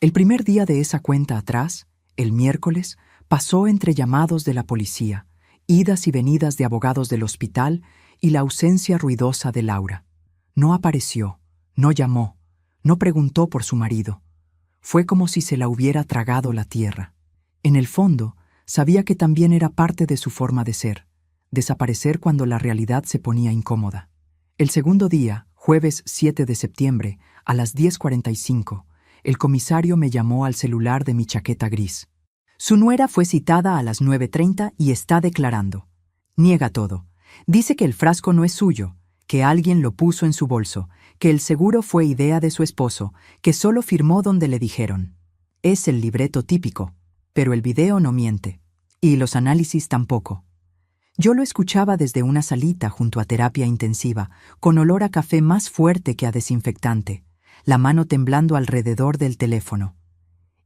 El primer día de esa cuenta atrás, el miércoles, pasó entre llamados de la policía, idas y venidas de abogados del hospital y la ausencia ruidosa de Laura. No apareció, no llamó, no preguntó por su marido. Fue como si se la hubiera tragado la tierra. En el fondo, sabía que también era parte de su forma de ser, desaparecer cuando la realidad se ponía incómoda. El segundo día, jueves 7 de septiembre, a las 10:45, el comisario me llamó al celular de mi chaqueta gris. Su nuera fue citada a las 9:30 y está declarando. Niega todo. Dice que el frasco no es suyo, que alguien lo puso en su bolso, que el seguro fue idea de su esposo, que solo firmó donde le dijeron. Es el libreto típico, pero el video no miente, y los análisis tampoco. Yo lo escuchaba desde una salita junto a terapia intensiva, con olor a café más fuerte que a desinfectante, la mano temblando alrededor del teléfono.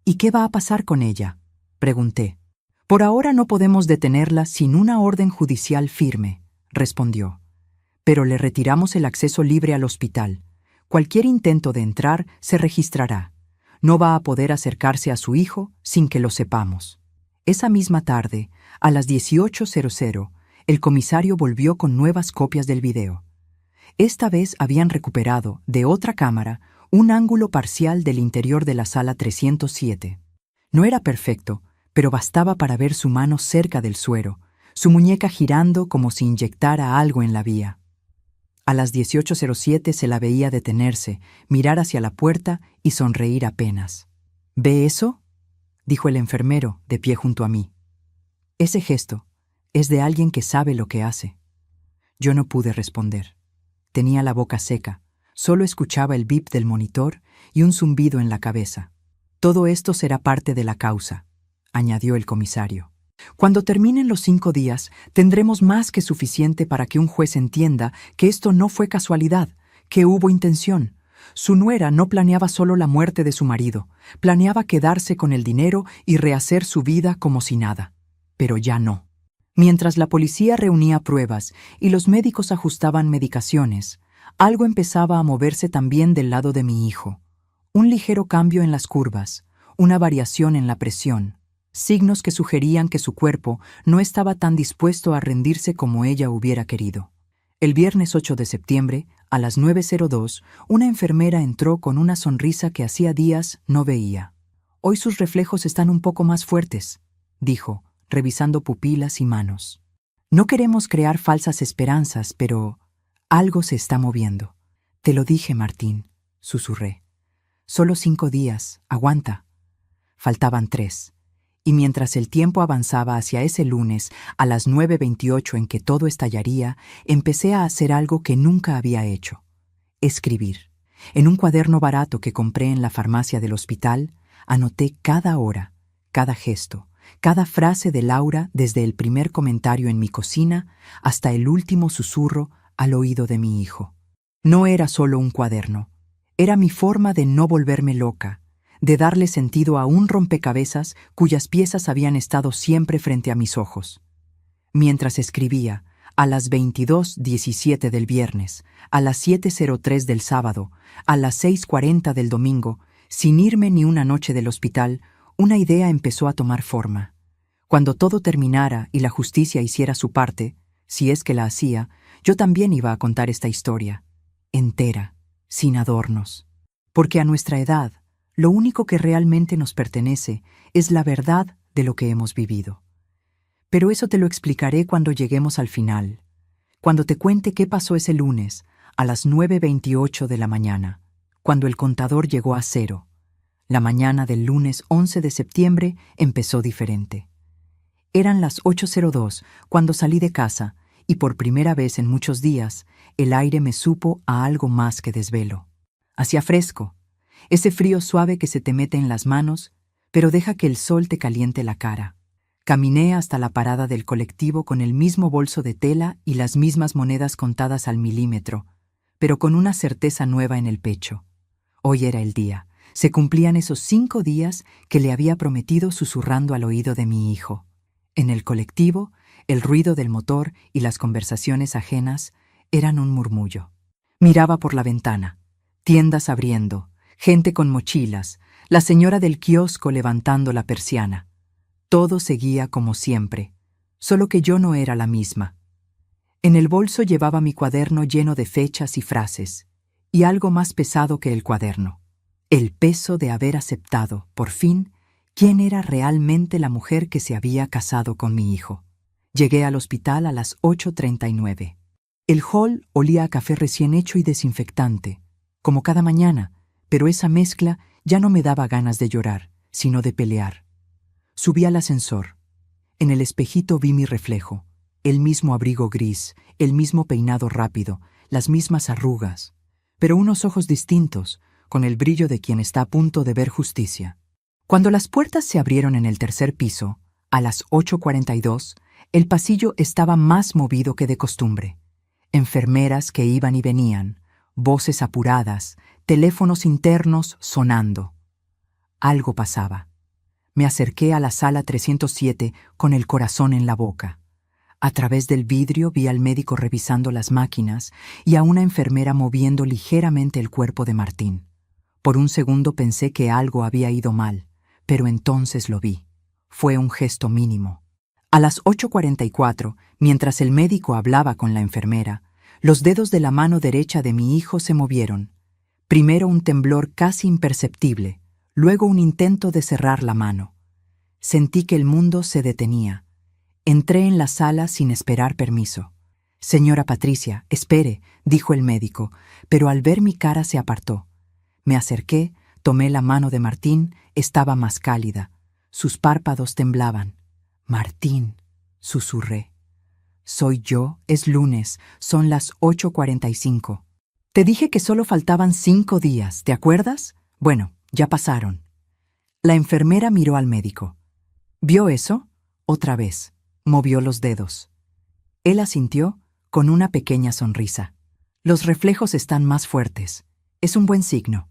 ¿Y qué va a pasar con ella?, pregunté. Por ahora no podemos detenerla sin una orden judicial firme, respondió. Pero le retiramos el acceso libre al hospital. Cualquier intento de entrar se registrará. No va a poder acercarse a su hijo sin que lo sepamos. Esa misma tarde, a las 18:00, el comisario volvió con nuevas copias del video. Esta vez habían recuperado, de otra cámara, un ángulo parcial del interior de la sala 307. No era perfecto, pero bastaba para ver su mano cerca del suero, su muñeca girando como si inyectara algo en la vía. A las 18:07 se la veía detenerse, mirar hacia la puerta y sonreír apenas. ¿Ve eso?, dijo el enfermero, de pie junto a mí. Ese gesto es de alguien que sabe lo que hace. Yo no pude responder. Tenía la boca seca, solo escuchaba el bip del monitor y un zumbido en la cabeza. Todo esto será parte de la causa, añadió el comisario. Cuando terminen los 5 días, tendremos más que suficiente para que un juez entienda que esto no fue casualidad, que hubo intención. Su nuera no planeaba solo la muerte de su marido, planeaba quedarse con el dinero y rehacer su vida como si nada. Pero ya no. Mientras la policía reunía pruebas y los médicos ajustaban medicaciones, algo empezaba a moverse también del lado de mi hijo. Un ligero cambio en las curvas, una variación en la presión, signos que sugerían que su cuerpo no estaba tan dispuesto a rendirse como ella hubiera querido. El viernes 8 de septiembre, a las 9:02, una enfermera entró con una sonrisa que hacía días no veía. «Hoy sus reflejos están un poco más fuertes», dijo, revisando pupilas y manos. «No queremos crear falsas esperanzas, pero algo se está moviendo». «Te lo dije, Martín», susurré. «Solo 5 días, aguanta». Faltaban 3. Y mientras el tiempo avanzaba hacia ese lunes, a las 9:28 en que todo estallaría, empecé a hacer algo que nunca había hecho. Escribir. En un cuaderno barato que compré en la farmacia del hospital, anoté cada hora, cada gesto, cada frase de Laura desde el primer comentario en mi cocina hasta el último susurro al oído de mi hijo. No era solo un cuaderno. Era mi forma de no volverme loca, de darle sentido a un rompecabezas cuyas piezas habían estado siempre frente a mis ojos. Mientras escribía, a las 22:17 del viernes, a las 7:03 del sábado, a las 6:40 del domingo, sin irme ni una noche del hospital, una idea empezó a tomar forma. Cuando todo terminara y la justicia hiciera su parte, si es que la hacía, yo también iba a contar esta historia, entera, sin adornos. Porque a nuestra edad, lo único que realmente nos pertenece es la verdad de lo que hemos vivido. Pero eso te lo explicaré cuando lleguemos al final, cuando te cuente qué pasó ese lunes, a las 9:28 de la mañana, cuando el contador llegó a 0. La mañana del lunes 11 de septiembre empezó diferente. Eran las 8:02 cuando salí de casa y por primera vez en muchos días el aire me supo a algo más que desvelo. Hacía fresco, ese frío suave que se te mete en las manos, pero deja que el sol te caliente la cara. Caminé hasta la parada del colectivo con el mismo bolso de tela y las mismas monedas contadas al milímetro, pero con una certeza nueva en el pecho. Hoy era el día. Se cumplían esos 5 días que le había prometido susurrando al oído de mi hijo. En el colectivo, el ruido del motor y las conversaciones ajenas eran un murmullo. Miraba por la ventana, tiendas abriendo, gente con mochilas, la señora del kiosco levantando la persiana. Todo seguía como siempre, solo que yo no era la misma. En el bolso llevaba mi cuaderno lleno de fechas y frases, y algo más pesado que el cuaderno: el peso de haber aceptado, por fin, quién era realmente la mujer que se había casado con mi hijo. Llegué al hospital a las 8:39. El hall olía a café recién hecho y desinfectante, como cada mañana, pero esa mezcla ya no me daba ganas de llorar, sino de pelear. Subí al ascensor. En el espejito vi mi reflejo, el mismo abrigo gris, el mismo peinado rápido, las mismas arrugas, pero unos ojos distintos, con el brillo de quien está a punto de ver justicia. Cuando las puertas se abrieron en el 3er piso, a las 8:42, el pasillo estaba más movido que de costumbre. Enfermeras que iban y venían, voces apuradas, teléfonos internos sonando. Algo pasaba. Me acerqué a la sala 307 con el corazón en la boca. A través del vidrio vi al médico revisando las máquinas y a una enfermera moviendo ligeramente el cuerpo de Martín. Por un segundo pensé que algo había ido mal, pero entonces lo vi. Fue un gesto mínimo. A las 8:44, mientras el médico hablaba con la enfermera, los dedos de la mano derecha de mi hijo se movieron. Primero un temblor casi imperceptible, luego un intento de cerrar la mano. Sentí que el mundo se detenía. Entré en la sala sin esperar permiso. «Señora Patricia, espere», dijo el médico, pero al ver mi cara se apartó. Me acerqué, tomé la mano de Martín, estaba más cálida. Sus párpados temblaban. «Martín», susurré. «Soy yo, es lunes, son las 8:45. Te dije que solo faltaban 5 días, ¿te acuerdas? Bueno, ya pasaron». La enfermera miró al médico. «¿Vio eso?» Otra vez. Movió los dedos. Él asintió con una pequeña sonrisa. «Los reflejos están más fuertes. Es un buen signo.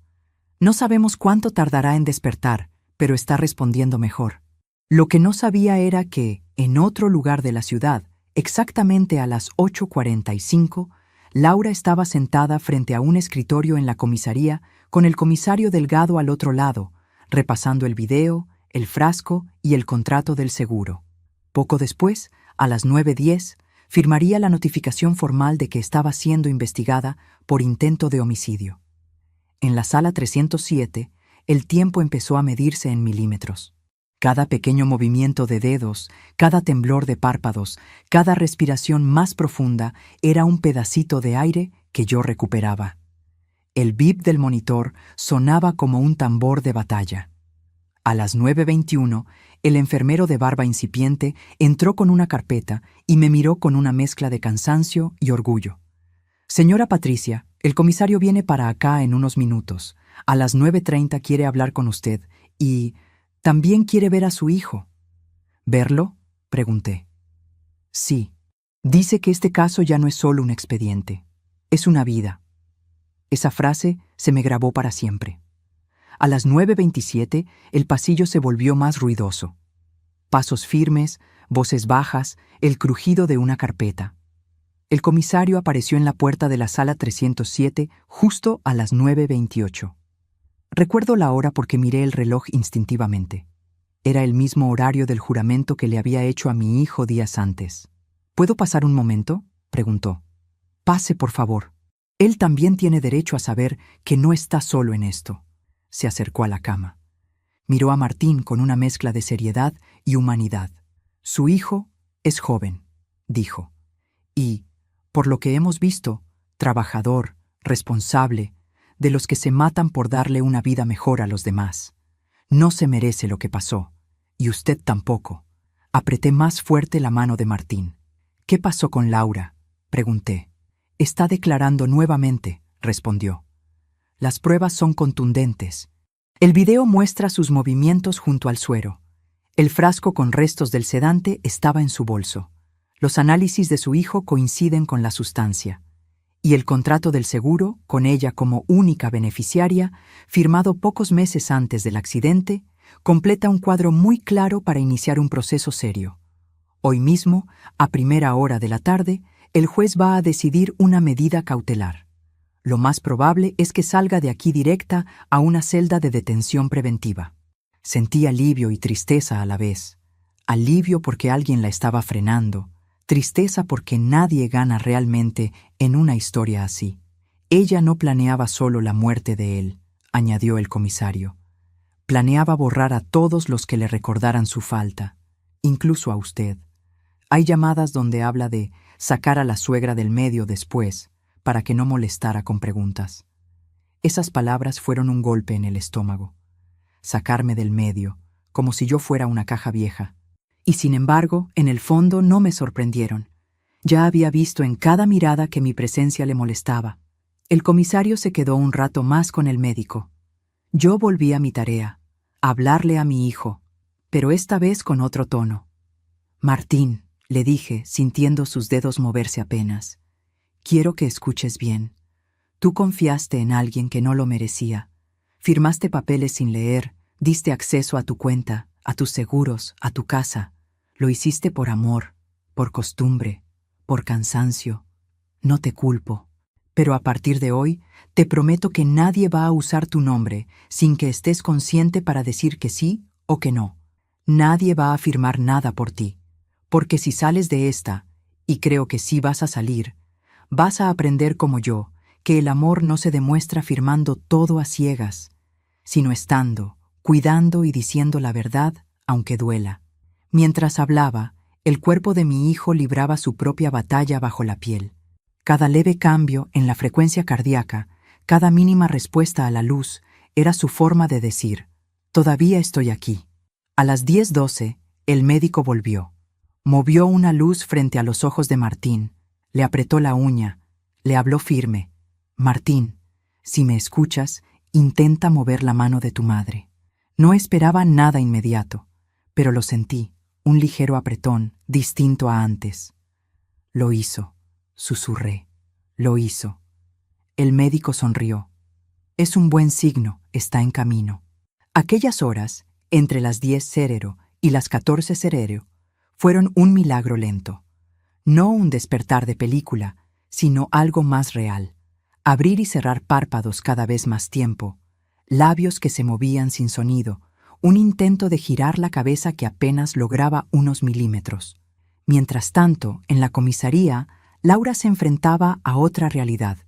No sabemos cuánto tardará en despertar, pero está respondiendo mejor». Lo que no sabía era que, en otro lugar de la ciudad, exactamente a las 8:45, Laura estaba sentada frente a un escritorio en la comisaría con el comisario Delgado al otro lado, repasando el video, el frasco y el contrato del seguro. Poco después, a las 9:10, firmaría la notificación formal de que estaba siendo investigada por intento de homicidio. En la sala 307, el tiempo empezó a medirse en milímetros. Cada pequeño movimiento de dedos, cada temblor de párpados, cada respiración más profunda era un pedacito de aire que yo recuperaba. El bip del monitor sonaba como un tambor de batalla. A las 9:21, el enfermero de barba incipiente entró con una carpeta y me miró con una mezcla de cansancio y orgullo. «Señora Patricia, el comisario viene para acá en unos minutos. A las 9:30 quiere hablar con usted y también quiere ver a su hijo». «¿Verlo?», pregunté. «Sí. Dice que este caso ya no es solo un expediente. Es una vida». Esa frase se me grabó para siempre. A las 9:27, el pasillo se volvió más ruidoso. Pasos firmes, voces bajas, el crujido de una carpeta. El comisario apareció en la puerta de la sala 307 justo a las 9:28. Recuerdo la hora porque miré el reloj instintivamente. Era el mismo horario del juramento que le había hecho a mi hijo días antes. «¿Puedo pasar un momento?», preguntó. «Pase, por favor. Él también tiene derecho a saber que no está solo en esto». Se acercó a la cama. Miró a Martín con una mezcla de seriedad y humanidad. «Su hijo es joven», dijo. «Y, por lo que hemos visto, trabajador, responsable, de los que se matan por darle una vida mejor a los demás. No se merece lo que pasó, y usted tampoco». Apreté más fuerte la mano de Martín. «¿Qué pasó con Laura?», pregunté. «Está declarando nuevamente», respondió. «Las pruebas son contundentes. El video muestra sus movimientos junto al suero. El frasco con restos del sedante estaba en su bolso. Los análisis de su hijo coinciden con la sustancia. Y el contrato del seguro, con ella como única beneficiaria, firmado pocos meses antes del accidente, completa un cuadro muy claro para iniciar un proceso serio. Hoy mismo, a primera hora de la tarde, el juez va a decidir una medida cautelar. Lo más probable es que salga de aquí directa a una celda de detención preventiva». Sentí alivio y tristeza a la vez. Alivio porque alguien la estaba frenando. Tristeza porque nadie gana realmente en una historia así. «Ella no planeaba solo la muerte de él», añadió el comisario. «Planeaba borrar a todos los que le recordaran su falta, incluso a usted. Hay llamadas donde habla de sacar a la suegra del medio después, para que no molestara con preguntas». Esas palabras fueron un golpe en el estómago. Sacarme del medio, como si yo fuera una caja vieja. Y sin embargo, en el fondo no me sorprendieron. Ya había visto en cada mirada que mi presencia le molestaba. El comisario se quedó un rato más con el médico. Yo volví a mi tarea, a hablarle a mi hijo, pero esta vez con otro tono. «Martín», le dije, sintiendo sus dedos moverse apenas, «quiero que escuches bien. Tú confiaste en alguien que no lo merecía. Firmaste papeles sin leer, diste acceso a tu cuenta, a tus seguros, a tu casa. Lo hiciste por amor, por costumbre, por cansancio. No te culpo. Pero a partir de hoy, te prometo que nadie va a usar tu nombre sin que estés consciente para decir que sí o que no. Nadie va a afirmar nada por ti, porque si sales de esta, y creo que sí vas a salir, vas a aprender como yo, que el amor no se demuestra afirmando todo a ciegas, sino estando, cuidando y diciendo la verdad, aunque duela. Mientras hablaba, el cuerpo de mi hijo libraba su propia batalla bajo la piel. Cada leve cambio en la frecuencia cardíaca, cada mínima respuesta a la luz, era su forma de decir, todavía estoy aquí. A las 10:12, el médico volvió. Movió una luz frente a los ojos de Martín, le apretó la uña, le habló firme. Martín, si me escuchas, intenta mover la mano de tu madre. No esperaba nada inmediato, pero lo sentí, un ligero apretón, distinto a antes. Lo hizo. Susurré. Lo hizo. El médico sonrió. Es un buen signo, está en camino. Aquellas horas, entre las 10 Cerero y las 14 Cerero, fueron un milagro lento. No un despertar de película, sino algo más real. Abrir y cerrar párpados cada vez más tiempo, labios que se movían sin sonido, un intento de girar la cabeza que apenas lograba unos milímetros. Mientras tanto, en la comisaría, Laura se enfrentaba a otra realidad.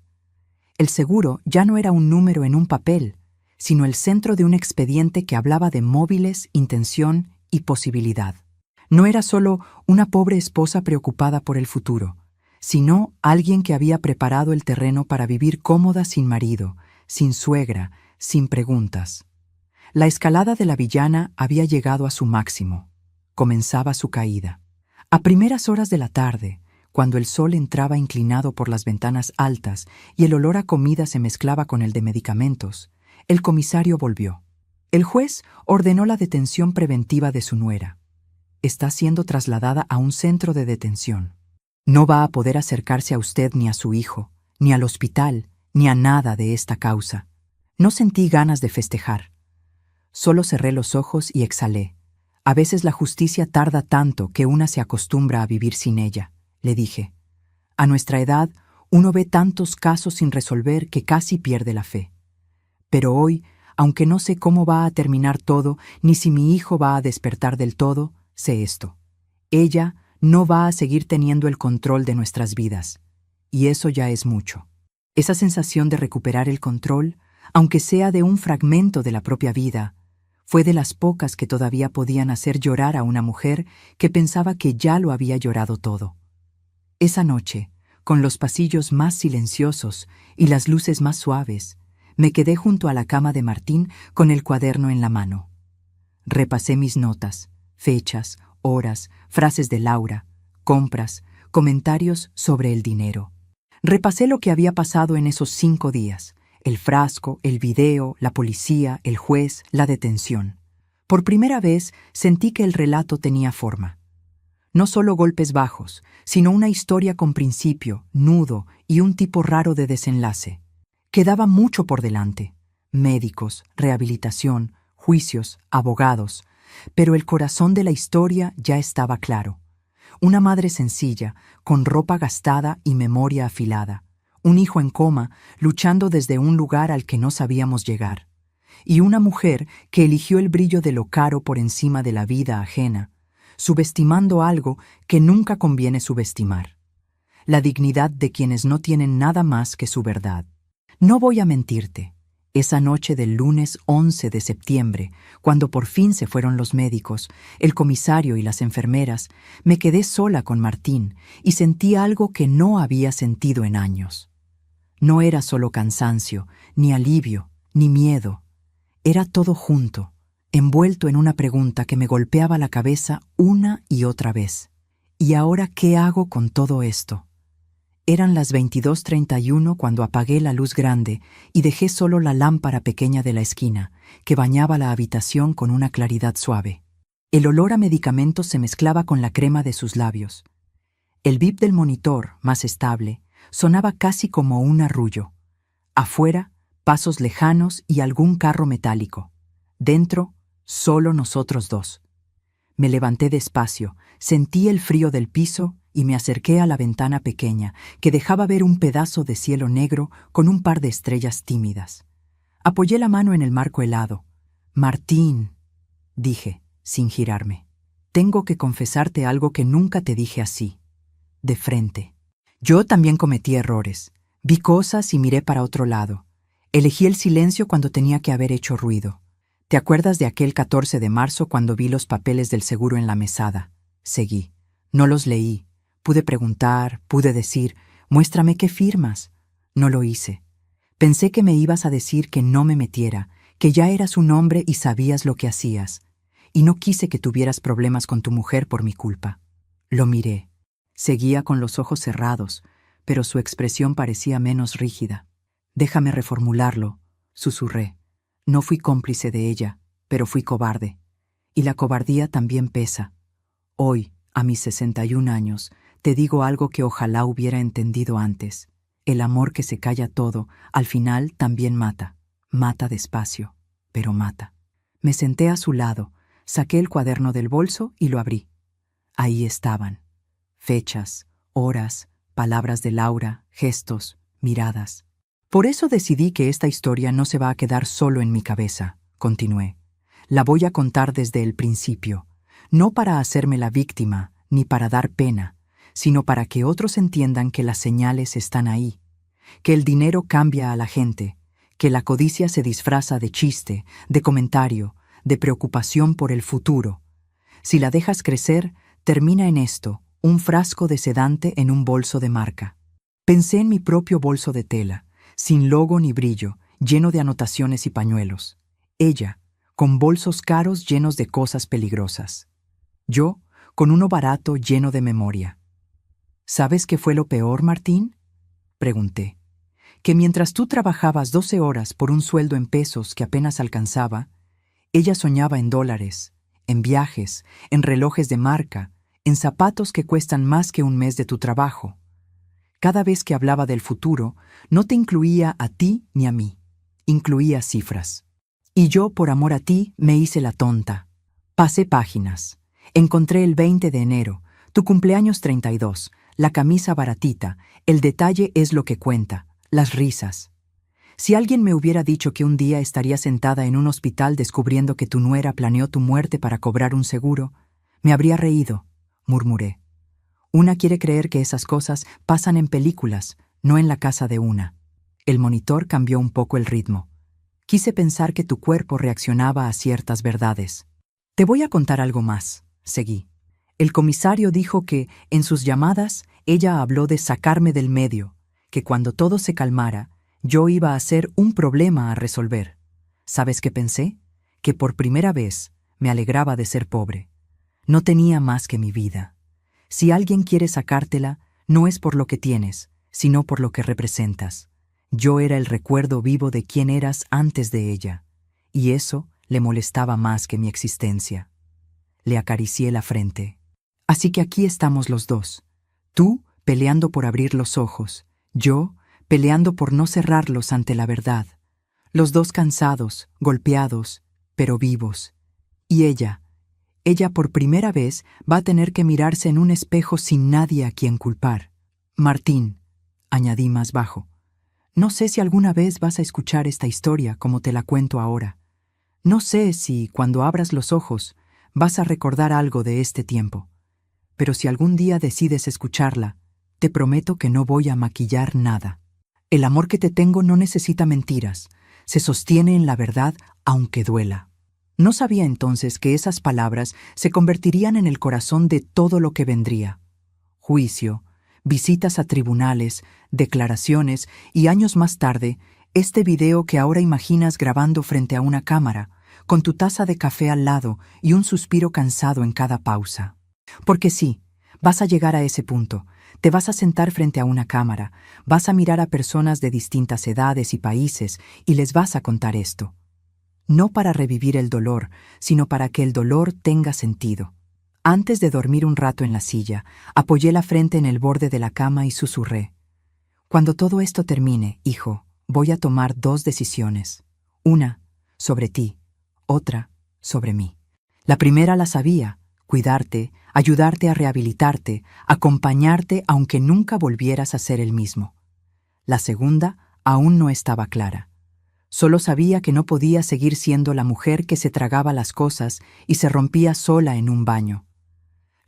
El seguro ya no era un número en un papel, sino el centro de un expediente que hablaba de móviles, intención y posibilidad. No era solo una pobre esposa preocupada por el futuro, sino alguien que había preparado el terreno para vivir cómoda sin marido, sin suegra, sin preguntas. La escalada de la villana había llegado a su máximo. Comenzaba su caída. A primeras horas de la tarde, cuando el sol entraba inclinado por las ventanas altas y el olor a comida se mezclaba con el de medicamentos, el comisario volvió. El juez ordenó la detención preventiva de su nuera. Está siendo trasladada a un centro de detención. No va a poder acercarse a usted ni a su hijo, ni al hospital, ni a nada de esta causa. No sentí ganas de festejar. Solo cerré los ojos y exhalé. A veces la justicia tarda tanto que una se acostumbra a vivir sin ella, le dije. A nuestra edad, uno ve tantos casos sin resolver que casi pierde la fe. Pero hoy, aunque no sé cómo va a terminar todo, ni si mi hijo va a despertar del todo, sé esto. Ella no va a seguir teniendo el control de nuestras vidas. Y eso ya es mucho. Esa sensación de recuperar el control, aunque sea de un fragmento de la propia vida, fue de las pocas que todavía podían hacer llorar a una mujer que pensaba que ya lo había llorado todo. Esa noche, con los pasillos más silenciosos y las luces más suaves, me quedé junto a la cama de Martín con el cuaderno en la mano. Repasé mis notas, fechas, horas, frases de Laura, compras, comentarios sobre el dinero. Repasé lo que había pasado en esos 5 días, el frasco, el video, la policía, el juez, la detención. Por primera vez sentí que el relato tenía forma. No solo golpes bajos, sino una historia con principio, nudo y un tipo raro de desenlace. Quedaba mucho por delante. Médicos, rehabilitación, juicios, abogados. Pero el corazón de la historia ya estaba claro. Una madre sencilla, con ropa gastada y memoria afilada. Un hijo en coma, luchando desde un lugar al que no sabíamos llegar. Y una mujer que eligió el brillo de lo caro por encima de la vida ajena, subestimando algo que nunca conviene subestimar. La dignidad de quienes no tienen nada más que su verdad. No voy a mentirte. Esa noche del lunes 11 de septiembre, cuando por fin se fueron los médicos, el comisario y las enfermeras, me quedé sola con Martín y sentí algo que no había sentido en años. No era solo cansancio, ni alivio, ni miedo. Era todo junto, envuelto en una pregunta que me golpeaba la cabeza una y otra vez. ¿Y ahora qué hago con todo esto? Eran las 22:31 cuando apagué la luz grande y dejé solo la lámpara pequeña de la esquina, que bañaba la habitación con una claridad suave. El olor a medicamentos se mezclaba con la crema de sus labios. El bip del monitor, más estable, sonaba casi como un arrullo. Afuera, pasos lejanos y algún carro metálico. Dentro, solo nosotros dos. Me levanté despacio, sentí el frío del piso y me acerqué a la ventana pequeña que dejaba ver un pedazo de cielo negro con un par de estrellas tímidas. Apoyé la mano en el marco helado. «Martín», dije, sin girarme, «tengo que confesarte algo que nunca te dije así, de frente. Yo también cometí errores. Vi cosas y miré para otro lado. Elegí el silencio cuando tenía que haber hecho ruido. ¿Te acuerdas de aquel 14 de marzo cuando vi los papeles del seguro en la mesada? Seguí. No los leí. Pude preguntar, pude decir, muéstrame qué firmas. No lo hice. Pensé que me ibas a decir que no me metiera, que ya eras un hombre y sabías lo que hacías. Y no quise que tuvieras problemas con tu mujer por mi culpa. Lo miré. Seguía con los ojos cerrados, pero su expresión parecía menos rígida. «Déjame reformularlo», susurré. «No fui cómplice de ella, pero fui cobarde. Y la cobardía también pesa. Hoy, a mis 61 años, te digo algo que ojalá hubiera entendido antes. El amor que se calla todo, al final también mata. Mata despacio, pero mata». Me senté a su lado, saqué el cuaderno del bolso y lo abrí. Ahí estaban. Fechas, horas, palabras de Laura, gestos, miradas. «Por eso decidí que esta historia no se va a quedar solo en mi cabeza», continué. «La voy a contar desde el principio, no para hacerme la víctima ni para dar pena, sino para que otros entiendan que las señales están ahí, que el dinero cambia a la gente, que la codicia se disfraza de chiste, de comentario, de preocupación por el futuro. Si la dejas crecer, termina en esto, un frasco de sedante en un bolso de marca». Pensé en mi propio bolso de tela, sin logo ni brillo, lleno de anotaciones y pañuelos. Ella, con bolsos caros llenos de cosas peligrosas. Yo, con uno barato lleno de memoria. «¿Sabes qué fue lo peor, Martín?», pregunté. «Que mientras tú trabajabas 12 horas por un sueldo en pesos que apenas alcanzaba, ella soñaba en dólares, en viajes, en relojes de marca, en zapatos que cuestan más que un mes de tu trabajo. Cada vez que hablaba del futuro, no te incluía a ti ni a mí. Incluía cifras. Y yo, por amor a ti, me hice la tonta. Pasé páginas. Encontré el 20 de enero, tu cumpleaños 32, la camisa baratita, el detalle es lo que cuenta, las risas. Si alguien me hubiera dicho que un día estaría sentada en un hospital descubriendo que tu nuera planeó tu muerte para cobrar un seguro, me habría reído, murmuré. Una quiere creer que esas cosas pasan en películas, no en la casa de una. El monitor cambió un poco el ritmo. Quise pensar que tu cuerpo reaccionaba a ciertas verdades. «Te voy a contar algo más», seguí. «El comisario dijo que, en sus llamadas, ella habló de sacarme del medio, que cuando todo se calmara, yo iba a ser un problema a resolver. ¿Sabes qué pensé? Que por primera vez me alegraba de ser pobre. No tenía más que mi vida. Si alguien quiere sacártela, no es por lo que tienes, sino por lo que representas. Yo era el recuerdo vivo de quién eras antes de ella, y eso le molestaba más que mi existencia». Le acaricié la frente. «Así que aquí estamos los dos. Tú peleando por abrir los ojos, yo peleando por no cerrarlos ante la verdad. Los dos cansados, golpeados, pero vivos. Y ella por primera vez va a tener que mirarse en un espejo sin nadie a quien culpar. Martín», añadí más bajo, «no sé si alguna vez vas a escuchar esta historia como te la cuento ahora. No sé si, cuando abras los ojos, vas a recordar algo de este tiempo. Pero si algún día decides escucharla, te prometo que no voy a maquillar nada. El amor que te tengo no necesita mentiras, se sostiene en la verdad aunque duela». No sabía entonces que esas palabras se convertirían en el corazón de todo lo que vendría. Juicio, visitas a tribunales, declaraciones y años más tarde, este video que ahora imaginas grabando frente a una cámara, con tu taza de café al lado y un suspiro cansado en cada pausa. Porque sí, vas a llegar a ese punto. Te vas a sentar frente a una cámara, vas a mirar a personas de distintas edades y países y les vas a contar esto. No para revivir el dolor, sino para que el dolor tenga sentido. Antes de dormir un rato en la silla, apoyé la frente en el borde de la cama y susurré. «Cuando todo esto termine, hijo, voy a tomar 2 decisiones. Una, sobre ti, otra, sobre mí. La primera la sabía, cuidarte, ayudarte a rehabilitarte, acompañarte aunque nunca volvieras a ser el mismo. La segunda aún no estaba clara. Solo sabía que no podía seguir siendo la mujer que se tragaba las cosas y se rompía sola en un baño.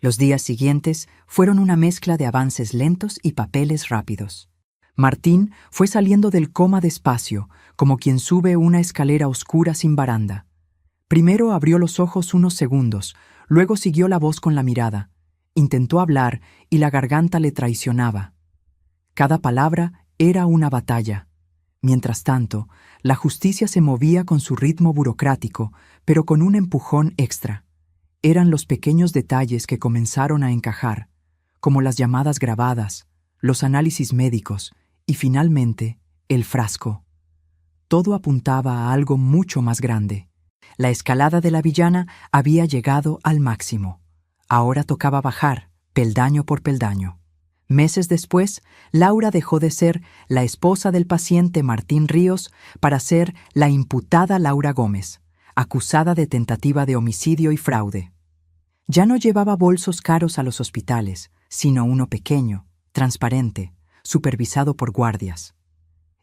Los días siguientes fueron una mezcla de avances lentos y papeles rápidos. Martín fue saliendo del coma despacio, como quien sube una escalera oscura sin baranda. Primero abrió los ojos unos segundos, luego siguió la voz con la mirada. Intentó hablar y la garganta le traicionaba. Cada palabra era una batalla. Mientras tanto, la justicia se movía con su ritmo burocrático, pero con un empujón extra. Eran los pequeños detalles que comenzaron a encajar, como las llamadas grabadas, los análisis médicos y finalmente el frasco. Todo apuntaba a algo mucho más grande. La escalada de la villana había llegado al máximo. Ahora tocaba bajar, peldaño por peldaño. Meses después, Laura dejó de ser la esposa del paciente Martín Ríos para ser la imputada Laura Gómez, acusada de tentativa de homicidio y fraude. Ya no llevaba bolsos caros a los hospitales, sino uno pequeño, transparente, supervisado por guardias.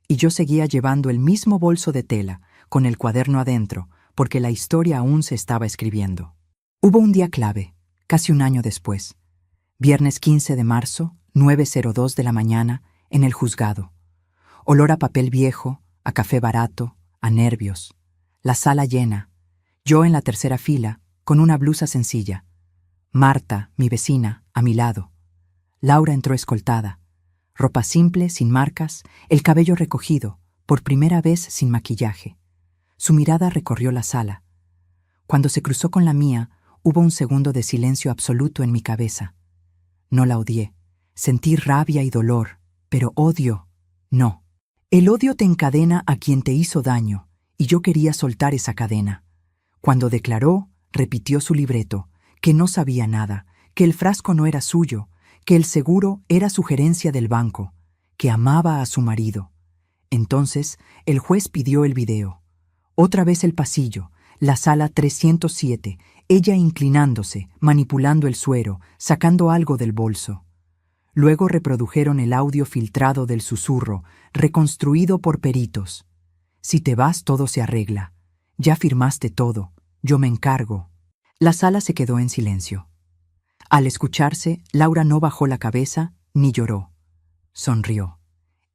Y yo seguía llevando el mismo bolso de tela, con el cuaderno adentro, porque la historia aún se estaba escribiendo. Hubo un día clave, casi un año después. Viernes 15 de marzo, 9:02 de la mañana, en el juzgado. Olor a papel viejo, a café barato, a nervios. La sala llena. Yo en la tercera fila, con una blusa sencilla. Marta, mi vecina, a mi lado. Laura entró escoltada. Ropa simple, sin marcas, el cabello recogido, por primera vez sin maquillaje. Su mirada recorrió la sala. Cuando se cruzó con la mía, hubo un segundo de silencio absoluto en mi cabeza. No la odié. Sentí rabia y dolor, pero odio, no. El odio te encadena a quien te hizo daño, y yo quería soltar esa cadena. Cuando declaró, repitió su libreto, que no sabía nada, que el frasco no era suyo, que el seguro era sugerencia del banco, que amaba a su marido. Entonces, el juez pidió el video. Otra vez el pasillo, la sala 307, ella inclinándose, manipulando el suero, sacando algo del bolso. Luego reprodujeron el audio filtrado del susurro, reconstruido por peritos. Si te vas, todo se arregla. Ya firmaste todo. Yo me encargo. La sala se quedó en silencio. Al escucharse, Laura no bajó la cabeza ni lloró. Sonrió.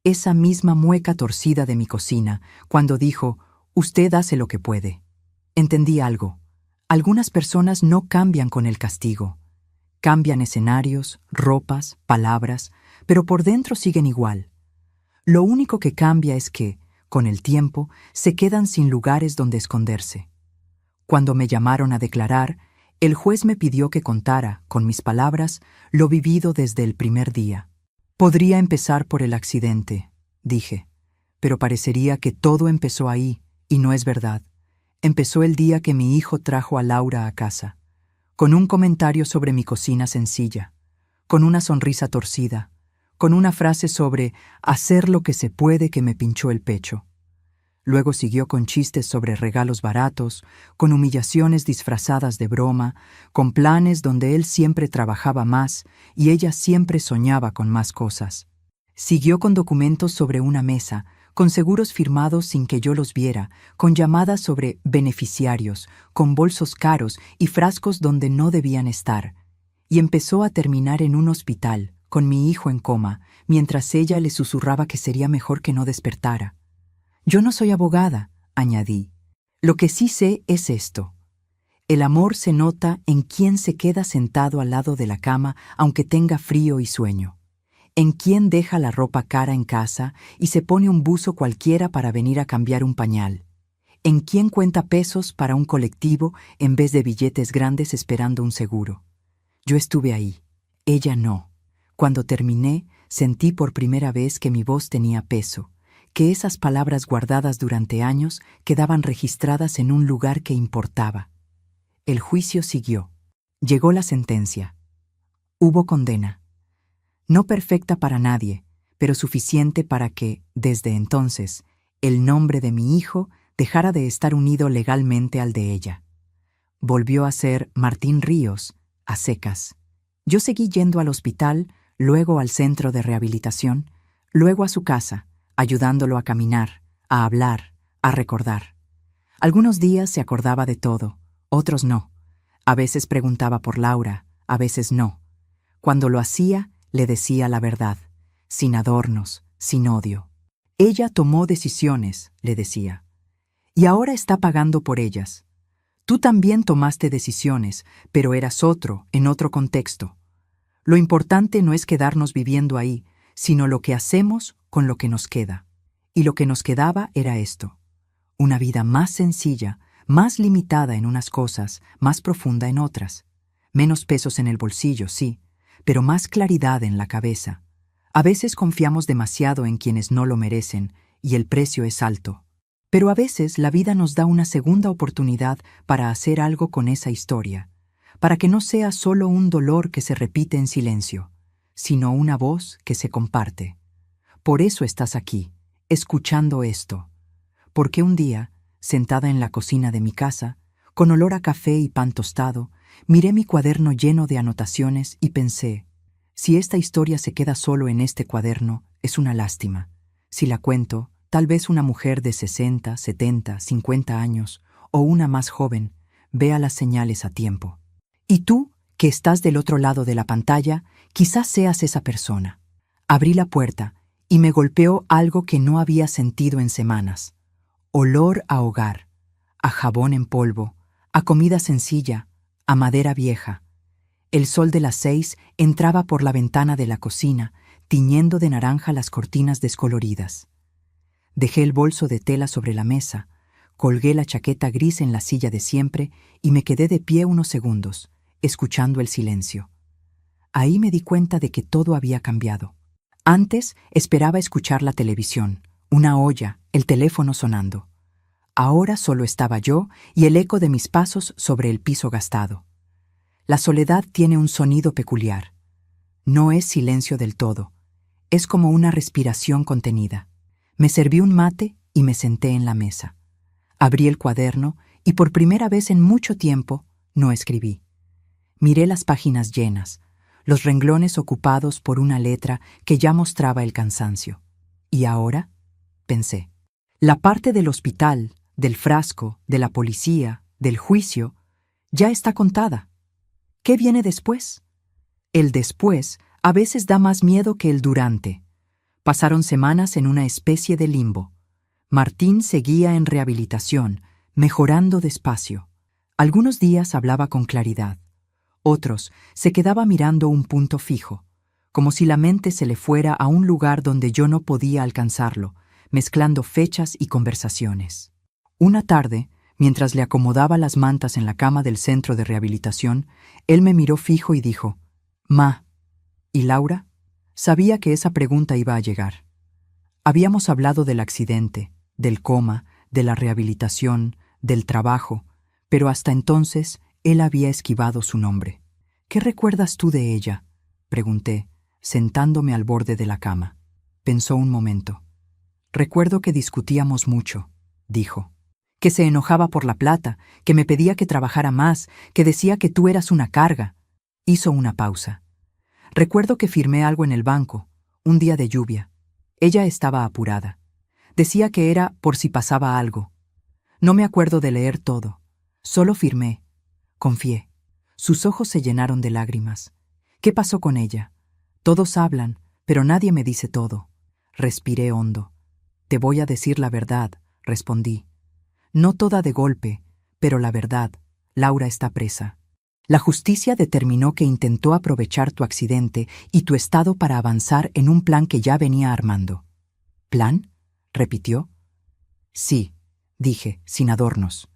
Esa misma mueca torcida de mi cocina, cuando dijo, «Usted hace lo que puede». Entendí algo. Algunas personas no cambian con el castigo. Cambian escenarios, ropas, palabras, pero por dentro siguen igual. Lo único que cambia es que, con el tiempo, se quedan sin lugares donde esconderse. Cuando me llamaron a declarar, el juez me pidió que contara, con mis palabras, lo vivido desde el primer día. Podría empezar por el accidente, dije, pero parecería que todo empezó ahí, y no es verdad. Empezó el día que mi hijo trajo a Laura a casa, con un comentario sobre mi cocina sencilla, con una sonrisa torcida, con una frase sobre hacer lo que se puede que me pinchó el pecho. Luego siguió con chistes sobre regalos baratos, con humillaciones disfrazadas de broma, con planes donde él siempre trabajaba más y ella siempre soñaba con más cosas. Siguió con documentos sobre una mesa, con seguros firmados sin que yo los viera, con llamadas sobre beneficiarios, con bolsos caros y frascos donde no debían estar. Y empezó a terminar en un hospital, con mi hijo en coma, mientras ella le susurraba que sería mejor que no despertara. Yo no soy abogada, añadí. Lo que sí sé es esto. El amor se nota en quien se queda sentado al lado de la cama aunque tenga frío y sueño. En quien deja la ropa cara en casa y se pone un buzo cualquiera para venir a cambiar un pañal. En quien cuenta pesos para un colectivo en vez de billetes grandes esperando un seguro. Yo estuve ahí, ella no. Cuando terminé, sentí por primera vez que mi voz tenía peso, que esas palabras guardadas durante años quedaban registradas en un lugar que importaba. El juicio siguió. Llegó la sentencia. Hubo condena. No perfecta para nadie, pero suficiente para que, desde entonces, el nombre de mi hijo dejara de estar unido legalmente al de ella. Volvió a ser Martín Ríos, a secas. Yo seguí yendo al hospital, luego al centro de rehabilitación, luego a su casa, ayudándolo a caminar, a hablar, a recordar. Algunos días se acordaba de todo, otros no. A veces preguntaba por Laura, a veces no. Cuando lo hacía, le decía la verdad, sin adornos, sin odio. Ella tomó decisiones, le decía, y ahora está pagando por ellas. Tú también tomaste decisiones, pero eras otro, en otro contexto. Lo importante no es quedarnos viviendo ahí, sino lo que hacemos con lo que nos queda. Y lo que nos quedaba era esto: una vida más sencilla, más limitada en unas cosas, más profunda en otras. Menos pesos en el bolsillo, sí, pero más claridad en la cabeza. A veces confiamos demasiado en quienes no lo merecen, y el precio es alto. Pero a veces la vida nos da una segunda oportunidad para hacer algo con esa historia, para que no sea solo un dolor que se repite en silencio, sino una voz que se comparte. Por eso estás aquí, escuchando esto. Porque un día, sentada en la cocina de mi casa, con olor a café y pan tostado, miré mi cuaderno lleno de anotaciones y pensé: si esta historia se queda solo en este cuaderno, es una lástima. Si la cuento, tal vez una mujer de 60, 70, 50 años, o una más joven, vea las señales a tiempo. Y tú, que estás del otro lado de la pantalla, quizás seas esa persona. Abrí la puerta y me golpeó algo que no había sentido en semanas. Olor a hogar, a jabón en polvo, a comida sencilla, a madera vieja. El sol de las 6 entraba por la ventana de la cocina, tiñendo de naranja las cortinas descoloridas. Dejé el bolso de tela sobre la mesa, colgué la chaqueta gris en la silla de siempre y me quedé de pie unos segundos, escuchando el silencio. Ahí me di cuenta de que todo había cambiado. Antes esperaba escuchar la televisión, una olla, el teléfono sonando. Ahora solo estaba yo y el eco de mis pasos sobre el piso gastado. La soledad tiene un sonido peculiar. No es silencio del todo, es como una respiración contenida. Me serví un mate y me senté en la mesa. Abrí el cuaderno y por primera vez en mucho tiempo no escribí. Miré las páginas llenas, los renglones ocupados por una letra que ya mostraba el cansancio. ¿Y ahora?, pensé. La parte del hospital, del frasco, de la policía, del juicio, ya está contada. ¿Qué viene después? El después a veces da más miedo que el durante. Pasaron semanas en una especie de limbo. Martín seguía en rehabilitación, mejorando despacio. Algunos días hablaba con claridad. Otros se quedaba mirando un punto fijo, como si la mente se le fuera a un lugar donde yo no podía alcanzarlo, mezclando fechas y conversaciones. Una tarde, mientras le acomodaba las mantas en la cama del centro de rehabilitación, él me miró fijo y dijo: «Ma, ¿y Laura?». Sabía que esa pregunta iba a llegar. Habíamos hablado del accidente, del coma, de la rehabilitación, del trabajo, pero hasta entonces él había esquivado su nombre. «¿Qué recuerdas tú de ella?», pregunté, sentándome al borde de la cama. Pensó un momento. «Recuerdo que discutíamos mucho», dijo. «Que se enojaba por la plata, que me pedía que trabajara más, que decía que tú eras una carga». Hizo una pausa. «Recuerdo que firmé algo en el banco, un día de lluvia. Ella estaba apurada. Decía que era por si pasaba algo. No me acuerdo de leer todo. Solo firmé. Confié». Sus ojos se llenaron de lágrimas. «¿Qué pasó con ella? Todos hablan, pero nadie me dice todo». Respiré hondo. «Te voy a decir la verdad», respondí. «No toda de golpe, pero la verdad. Laura está presa. La justicia determinó que intentó aprovechar tu accidente y tu estado para avanzar en un plan que ya venía armando». «¿Plan?», repitió. «Sí», dije, sin adornos.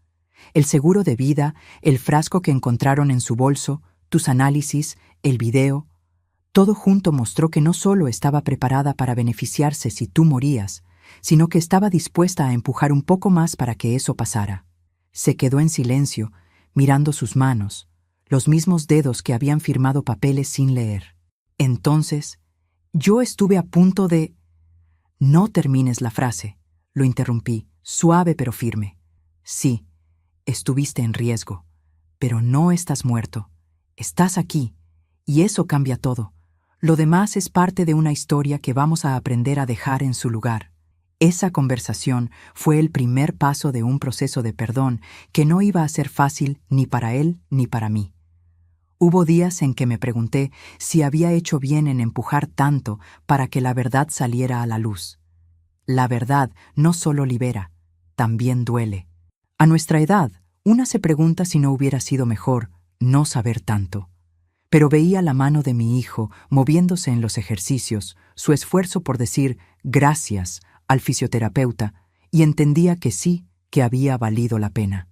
«El seguro de vida, el frasco que encontraron en su bolso, tus análisis, el video, todo junto mostró que no solo estaba preparada para beneficiarse si tú morías, sino que estaba dispuesta a empujar un poco más para que eso pasara». Se quedó en silencio, mirando sus manos, los mismos dedos que habían firmado papeles sin leer. Entonces, yo estuve a punto de... «No termines la frase», lo interrumpí, suave pero firme. «Sí, estuviste en riesgo, pero no estás muerto. Estás aquí, y eso cambia todo. Lo demás es parte de una historia que vamos a aprender a dejar en su lugar. Esa conversación fue el primer paso de un proceso de perdón que no iba a ser fácil ni para él ni para mí. Hubo días en que me pregunté si había hecho bien en empujar tanto para que la verdad saliera a la luz. La verdad no solo libera, también duele. A nuestra edad, una se pregunta si no hubiera sido mejor no saber tanto. Pero veía la mano de mi hijo moviéndose en los ejercicios, su esfuerzo por decir gracias al fisioterapeuta, y entendía que sí, que había valido la pena.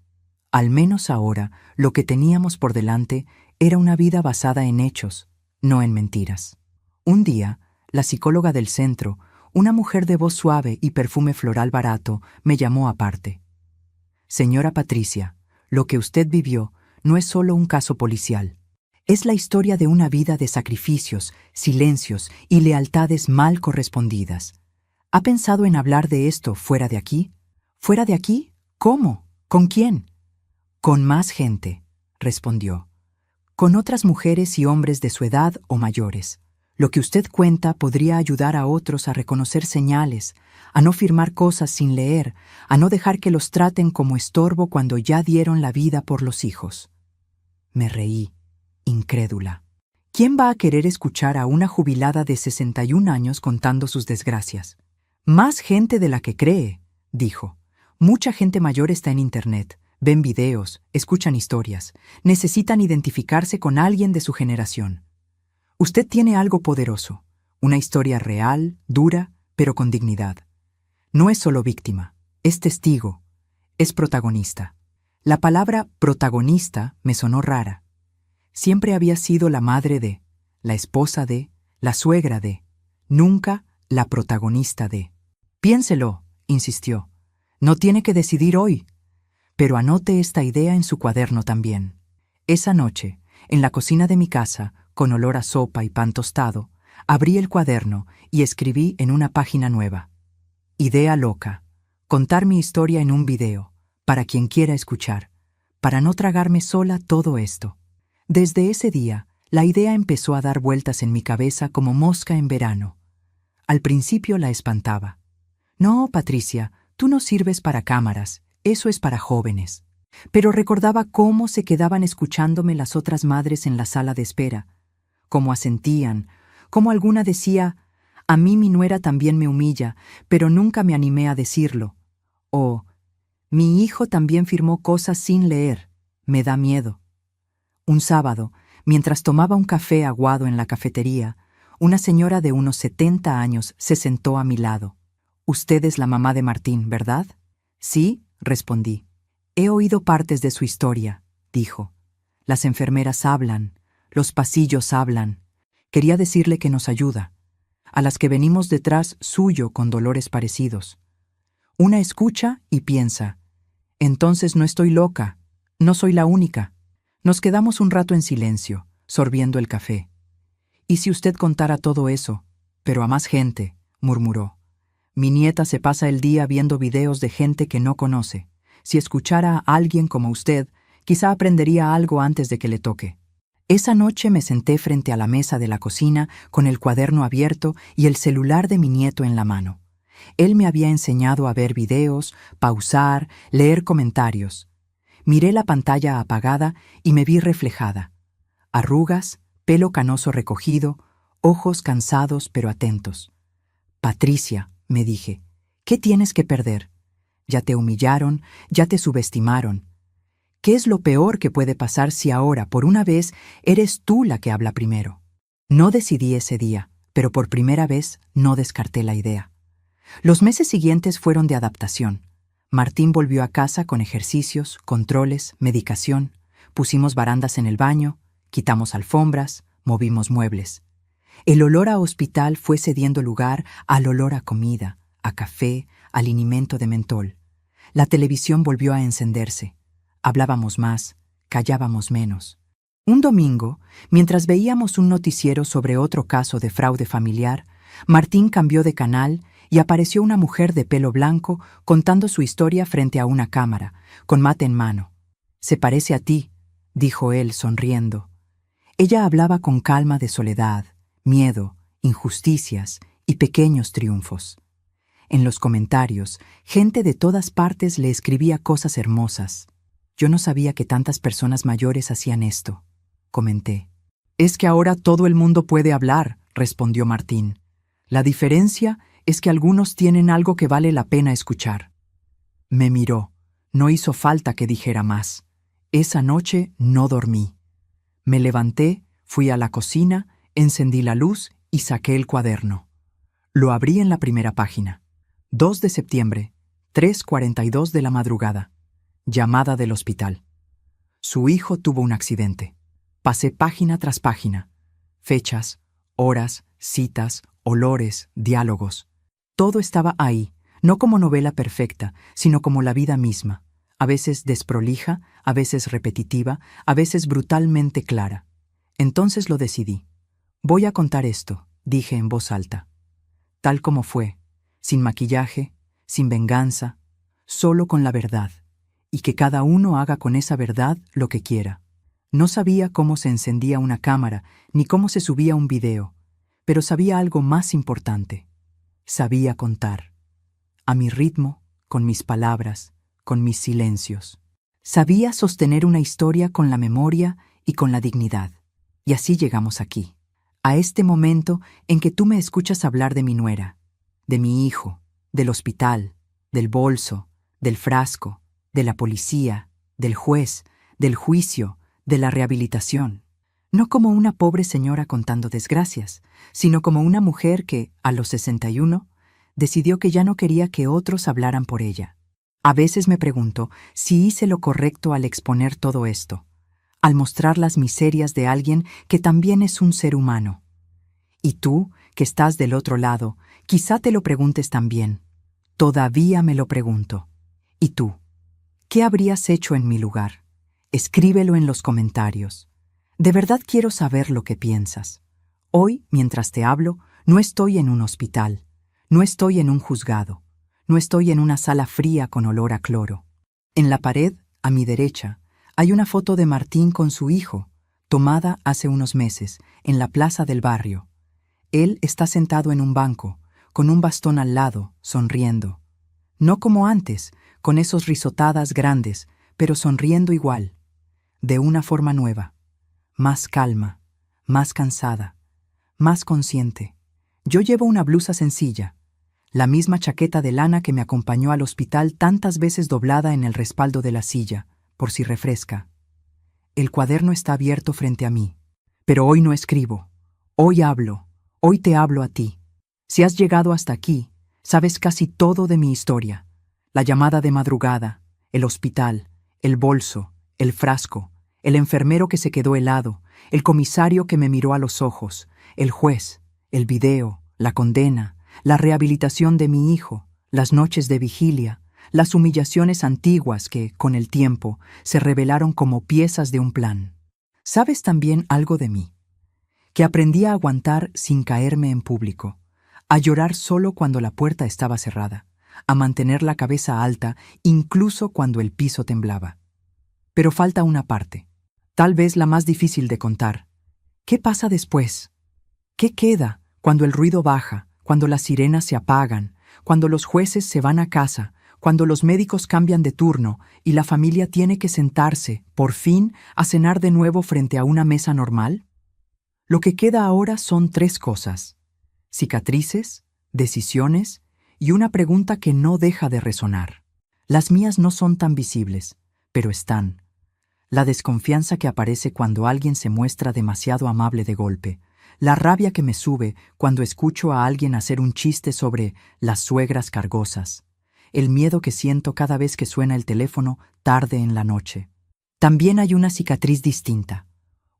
Al menos ahora, lo que teníamos por delante era una vida basada en hechos, no en mentiras. Un día, la psicóloga del centro, una mujer de voz suave y perfume floral barato, me llamó aparte. Señora Patricia, lo que usted vivió no es solo un caso policial. Es la historia de una vida de sacrificios, silencios y lealtades mal correspondidas. ¿Ha pensado en hablar de esto fuera de aquí? ¿Fuera de aquí? ¿Cómo? ¿Con quién? Con más gente, respondió. Con otras mujeres y hombres de su edad o mayores. Lo que usted cuenta podría ayudar a otros a reconocer señales, a no firmar cosas sin leer, a no dejar que los traten como estorbo cuando ya dieron la vida por los hijos. Me reí, incrédula. ¿Quién va a querer escuchar a una jubilada de 61 años contando sus desgracias? Más gente de la que cree, dijo. Mucha gente mayor está en Internet, ven videos, escuchan historias, necesitan identificarse con alguien de su generación. Usted tiene algo poderoso, una historia real, dura, pero con dignidad. No es solo víctima, es testigo, es protagonista. La palabra protagonista me sonó rara. Siempre había sido la madre de, la esposa de, la suegra de, nunca la protagonista de. Piénselo, insistió. No tiene que decidir hoy, pero anote esta idea en su cuaderno también. Esa noche, en la cocina de mi casa, con olor a sopa y pan tostado, abrí el cuaderno y escribí en una página nueva. Idea loca. Contar mi historia en un video, para quien quiera escuchar, para no tragarme sola todo esto. Desde ese día, la idea empezó a dar vueltas en mi cabeza como mosca en verano. Al principio la espantaba. No, Patricia, tú no sirves para cámaras, eso es para jóvenes. Pero recordaba cómo se quedaban escuchándome las otras madres en la sala de espera, cómo asentían, cómo alguna decía, a mí mi nuera también me humilla, pero nunca me animé a decirlo. O, mi hijo también firmó cosas sin leer, me da miedo. Un sábado, mientras tomaba un café aguado en la cafetería, una señora de unos 70 años se sentó a mi lado. Usted es la mamá de Martín, ¿verdad? Sí, respondí. He oído partes de su historia, dijo. Las enfermeras hablan, los pasillos hablan. Quería decirle que nos ayuda, a las que venimos detrás suyo con dolores parecidos. Una escucha y piensa, entonces no estoy loca, no soy la única. Nos quedamos un rato en silencio, sorbiendo el café. ¿Y si usted contara todo eso? Pero a más gente, murmuró. Mi nieta se pasa el día viendo videos de gente que no conoce. Si escuchara a alguien como usted, quizá aprendería algo antes de que le toque. Esa noche me senté frente a la mesa de la cocina con el cuaderno abierto y el celular de mi nieto en la mano. Él me había enseñado a ver videos, pausar, leer comentarios. Miré la pantalla apagada y me vi reflejada. Arrugas, pelo canoso recogido, ojos cansados pero atentos. Patricia, me dije, ¿qué tienes que perder? Ya te humillaron, ya te subestimaron. ¿Qué es lo peor que puede pasar si ahora, por una vez, eres tú la que habla primero? No decidí ese día, pero por primera vez no descarté la idea. Los meses siguientes fueron de adaptación. Martín volvió a casa con ejercicios, controles, medicación. Pusimos barandas en el baño, quitamos alfombras, movimos muebles. El olor a hospital fue cediendo lugar al olor a comida, a café, al linimento de mentol. La televisión volvió a encenderse. Hablábamos más, callábamos menos. Un domingo, mientras veíamos un noticiero sobre otro caso de fraude familiar, Martín cambió de canal y apareció una mujer de pelo blanco contando su historia frente a una cámara, con mate en mano. «Se parece a ti», dijo él sonriendo. Ella hablaba con calma de soledad, miedo, injusticias y pequeños triunfos. En los comentarios, gente de todas partes le escribía cosas hermosas. Yo no sabía que tantas personas mayores hacían esto, comenté. Es que ahora todo el mundo puede hablar, respondió Martín. La diferencia es que algunos tienen algo que vale la pena escuchar. Me miró. No hizo falta que dijera más. Esa noche no dormí. Me levanté, fui a la cocina, encendí la luz y saqué el cuaderno. Lo abrí en la primera página. 2 de septiembre, 3:42 de la madrugada. Llamada del hospital. Su hijo tuvo un accidente. Pasé página tras página. Fechas, horas, citas, olores, diálogos. Todo estaba ahí, no como novela perfecta, sino como la vida misma, a veces desprolija, a veces repetitiva, a veces brutalmente clara. Entonces lo decidí. Voy a contar esto, dije en voz alta. Tal como fue, sin maquillaje, sin venganza, solo con la verdad, y que cada uno haga con esa verdad lo que quiera. No sabía cómo se encendía una cámara, ni cómo se subía un video, pero sabía algo más importante. Sabía contar. A mi ritmo, con mis palabras, con mis silencios. Sabía sostener una historia con la memoria y con la dignidad. Y así llegamos aquí, a este momento en que tú me escuchas hablar de mi nuera, de mi hijo, del hospital, del bolso, del frasco, de la policía, del juez, del juicio, de la rehabilitación. No como una pobre señora contando desgracias, sino como una mujer que, a los 61, decidió que ya no quería que otros hablaran por ella. A veces me pregunto si hice lo correcto al exponer todo esto, al mostrar las miserias de alguien que también es un ser humano. Y tú, que estás del otro lado, quizá te lo preguntes también. Todavía me lo pregunto. ¿Y tú? ¿Qué habrías hecho en mi lugar? Escríbelo en los comentarios. De verdad quiero saber lo que piensas. Hoy, mientras te hablo, no estoy en un hospital, no estoy en un juzgado, no estoy en una sala fría con olor a cloro. En la pared, a mi derecha, hay una foto de Martín con su hijo, tomada hace unos meses, en la plaza del barrio. Él está sentado en un banco, con un bastón al lado, sonriendo. No como antes, con esos risotadas grandes, pero sonriendo igual, de una forma nueva, más calma, más cansada, más consciente. Yo llevo una blusa sencilla, la misma chaqueta de lana que me acompañó al hospital tantas veces doblada en el respaldo de la silla, por si refresca. El cuaderno está abierto frente a mí, pero hoy no escribo, hoy hablo, hoy te hablo a ti. Si has llegado hasta aquí, sabes casi todo de mi historia. La llamada de madrugada, el hospital, el bolso, el frasco, el enfermero que se quedó helado, el comisario que me miró a los ojos, el juez, el video, la condena, la rehabilitación de mi hijo, las noches de vigilia, las humillaciones antiguas que, con el tiempo, se revelaron como piezas de un plan. ¿Sabes también algo de mí? Que aprendí a aguantar sin caerme en público, a llorar solo cuando la puerta estaba cerrada, a mantener la cabeza alta incluso cuando el piso temblaba. Pero falta una parte, tal vez la más difícil de contar. ¿Qué pasa después? ¿Qué queda cuando el ruido baja, cuando las sirenas se apagan, cuando los jueces se van a casa, cuando los médicos cambian de turno y la familia tiene que sentarse, por fin, a cenar de nuevo frente a una mesa normal? Lo que queda ahora son 3 cosas: cicatrices, decisiones y una pregunta que no deja de resonar. Las mías no son tan visibles, pero están. La desconfianza que aparece cuando alguien se muestra demasiado amable de golpe, la rabia que me sube cuando escucho a alguien hacer un chiste sobre las suegras cargosas, el miedo que siento cada vez que suena el teléfono tarde en la noche. También hay una cicatriz distinta,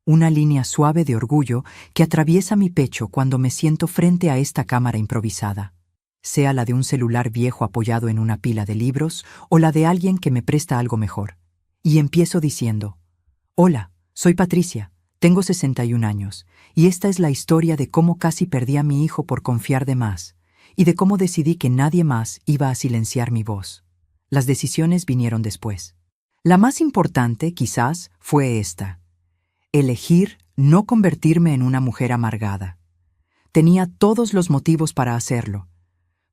una línea suave de orgullo que atraviesa mi pecho cuando me siento frente a esta cámara improvisada, sea la de un celular viejo apoyado en una pila de libros o la de alguien que me presta algo mejor. Y empiezo diciendo: «Hola, soy Patricia, tengo 61 años, y esta es la historia de cómo casi perdí a mi hijo por confiar de más, y de cómo decidí que nadie más iba a silenciar mi voz». Las decisiones vinieron después. La más importante, quizás, fue esta: elegir no convertirme en una mujer amargada. Tenía todos los motivos para hacerlo.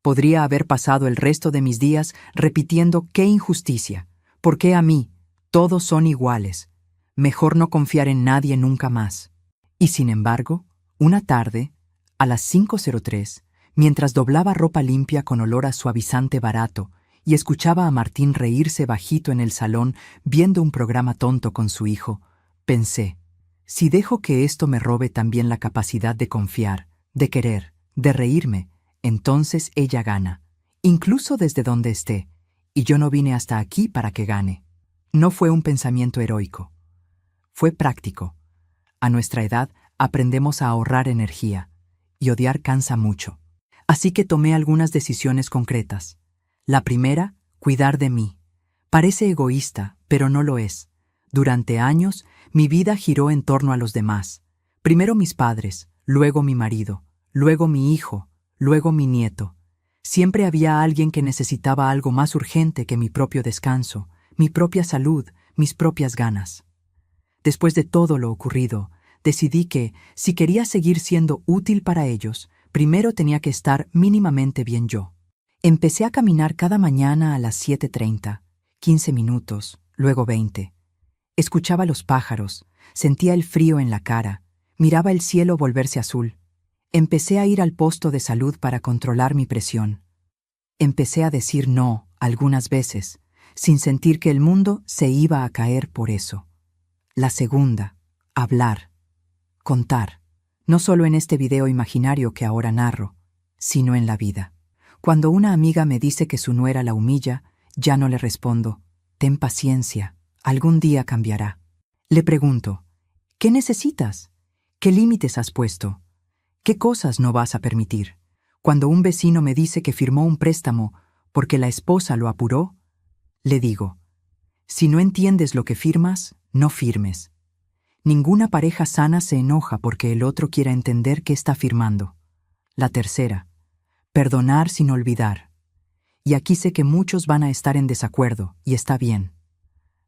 Podría haber pasado el resto de mis días repitiendo qué injusticia, por qué a mí, todos son iguales, mejor no confiar en nadie nunca más. Y sin embargo, una tarde, a las 5:03, mientras doblaba ropa limpia con olor a suavizante barato y escuchaba a Martín reírse bajito en el salón viendo un programa tonto con su hijo, pensé, si dejo que esto me robe también la capacidad de confiar, de querer, de reírme, entonces ella gana, incluso desde donde esté, y yo no vine hasta aquí para que gane. No fue un pensamiento heroico. Fue práctico. A nuestra edad aprendemos a ahorrar energía, y odiar cansa mucho. Así que tomé algunas decisiones concretas. La primera, cuidar de mí. Parece egoísta, pero no lo es. Durante años, mi vida giró en torno a los demás. Primero mis padres, luego mi marido, luego mi hijo, luego mi nieto. Siempre había alguien que necesitaba algo más urgente que mi propio descanso, mi propia salud, mis propias ganas. Después de todo lo ocurrido, decidí que, si quería seguir siendo útil para ellos, primero tenía que estar mínimamente bien yo. Empecé a caminar cada mañana a las 7:30, 15 minutos, luego 20. Escuchaba los pájaros, sentía el frío en la cara, miraba el cielo volverse azul. Empecé a ir al posto de salud para controlar mi presión. Empecé a decir no algunas veces, sin sentir que el mundo se iba a caer por eso. La segunda, hablar, contar, no solo en este video imaginario que ahora narro, sino en la vida. Cuando una amiga me dice que su nuera la humilla, ya no le respondo, ten paciencia, algún día cambiará. Le pregunto, ¿qué necesitas? ¿Qué límites has puesto? ¿Qué cosas no vas a permitir? Cuando un vecino me dice que firmó un préstamo porque la esposa lo apuró, le digo, si no entiendes lo que firmas, no firmes. Ninguna pareja sana se enoja porque el otro quiera entender qué está firmando. La tercera, perdonar sin olvidar. Y aquí sé que muchos van a estar en desacuerdo, y está bien.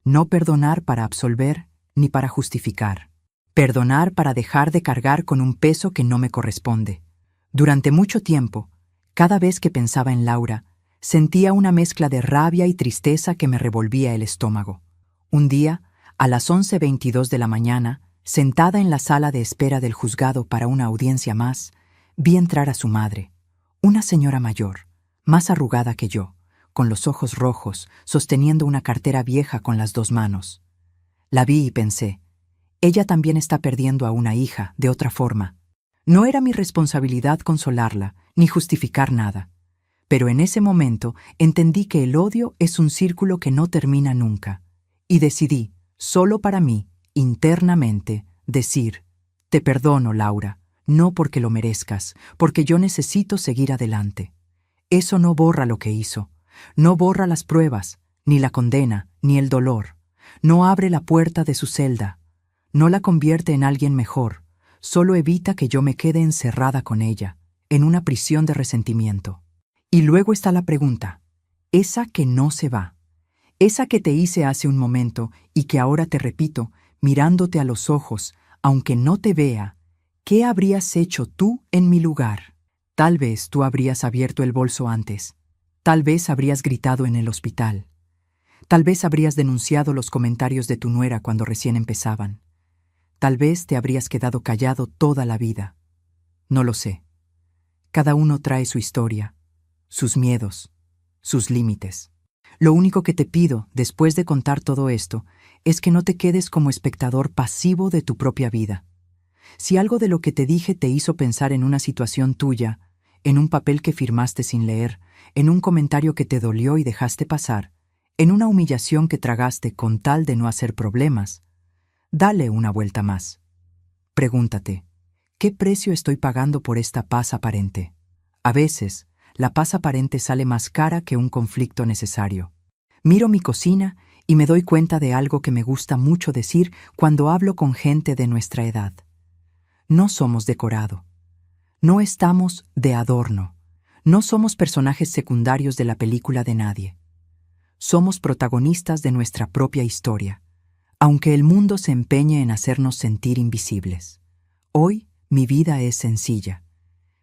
No perdonar para absolver ni para justificar. Perdonar para dejar de cargar con un peso que no me corresponde. Durante mucho tiempo, cada vez que pensaba en Laura, sentía una mezcla de rabia y tristeza que me revolvía el estómago. Un día, a las 11:22 de la mañana, sentada en la sala de espera del juzgado para una audiencia más, vi entrar a su madre, una señora mayor, más arrugada que yo, con los ojos rojos, sosteniendo una cartera vieja con las dos manos. La vi y pensé, ella también está perdiendo a una hija de otra forma. No era mi responsabilidad consolarla, ni justificar nada. Pero en ese momento entendí que el odio es un círculo que no termina nunca. Y decidí, solo para mí, internamente, decir, te perdono, Laura, no porque lo merezcas, porque yo necesito seguir adelante. Eso no borra lo que hizo, no borra las pruebas, ni la condena, ni el dolor. No abre la puerta de su celda, no la convierte en alguien mejor, solo evita que yo me quede encerrada con ella, en una prisión de resentimiento. Y luego está la pregunta, esa que no se va, esa que te hice hace un momento y que ahora te repito, mirándote a los ojos, aunque no te vea, ¿qué habrías hecho tú en mi lugar? Tal vez tú habrías abierto el bolso antes, tal vez habrías gritado en el hospital, tal vez habrías denunciado los comentarios de tu nuera cuando recién empezaban. Tal vez te habrías quedado callado toda la vida. No lo sé. Cada uno trae su historia, sus miedos, sus límites. Lo único que te pido, después de contar todo esto, es que no te quedes como espectador pasivo de tu propia vida. Si algo de lo que te dije te hizo pensar en una situación tuya, en un papel que firmaste sin leer, en un comentario que te dolió y dejaste pasar, en una humillación que tragaste con tal de no hacer problemas, dale una vuelta más. Pregúntate, ¿qué precio estoy pagando por esta paz aparente? A veces, la paz aparente sale más cara que un conflicto necesario. Miro mi cocina y me doy cuenta de algo que me gusta mucho decir cuando hablo con gente de nuestra edad. No somos decorado. No estamos de adorno. No somos personajes secundarios de la película de nadie. Somos protagonistas de nuestra propia historia. Aunque el mundo se empeñe en hacernos sentir invisibles, hoy mi vida es sencilla.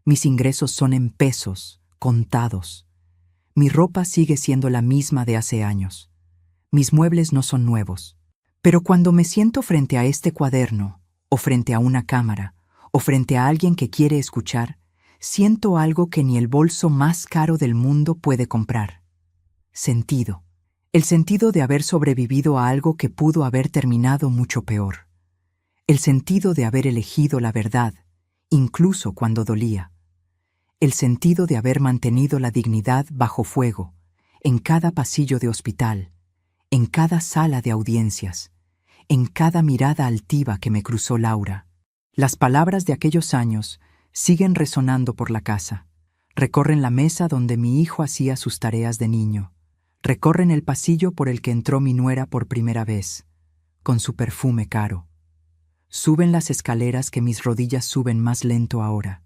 Mis ingresos son en pesos, contados. Mi ropa sigue siendo la misma de hace años. Mis muebles no son nuevos. Pero cuando me siento frente a este cuaderno, o frente a una cámara, o frente a alguien que quiere escuchar, siento algo que ni el bolso más caro del mundo puede comprar. Sentido. El sentido de haber sobrevivido a algo que pudo haber terminado mucho peor. El sentido de haber elegido la verdad, incluso cuando dolía. El sentido de haber mantenido la dignidad bajo fuego, en cada pasillo de hospital, en cada sala de audiencias, en cada mirada altiva que me cruzó Laura. Las palabras de aquellos años siguen resonando por la casa. Recorren la mesa donde mi hijo hacía sus tareas de niño. Recorren el pasillo por el que entró mi nuera por primera vez, con su perfume caro. Suben las escaleras que mis rodillas suben más lento ahora.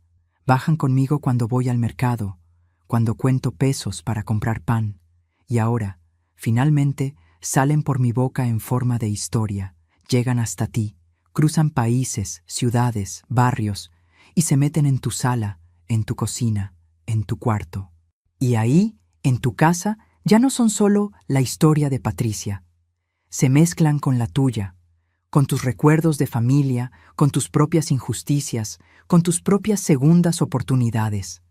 Bajan conmigo cuando voy al mercado, cuando cuento pesos para comprar pan. Y ahora, finalmente, salen por mi boca en forma de historia, llegan hasta ti, cruzan países, ciudades, barrios, y se meten en tu sala, en tu cocina, en tu cuarto. Y ahí, en tu casa, ya no son solo la historia de Patricia. Se mezclan con la tuya, con tus recuerdos de familia, con tus propias injusticias, con tus propias segundas oportunidades.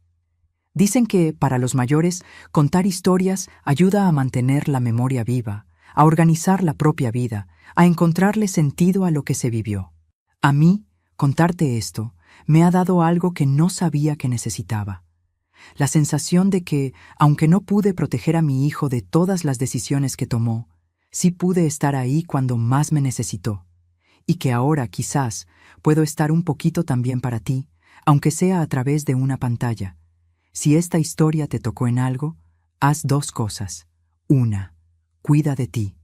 Dicen que, para los mayores, contar historias ayuda a mantener la memoria viva, a organizar la propia vida, a encontrarle sentido a lo que se vivió. A mí, contarte esto, me ha dado algo que no sabía que necesitaba. La sensación de que, aunque no pude proteger a mi hijo de todas las decisiones que tomó, sí pude estar ahí cuando más me necesitó. Y que ahora, quizás, puedo estar un poquito también para ti, aunque sea a través de una pantalla. Si esta historia te tocó en algo, haz dos cosas. Una, cuida de ti,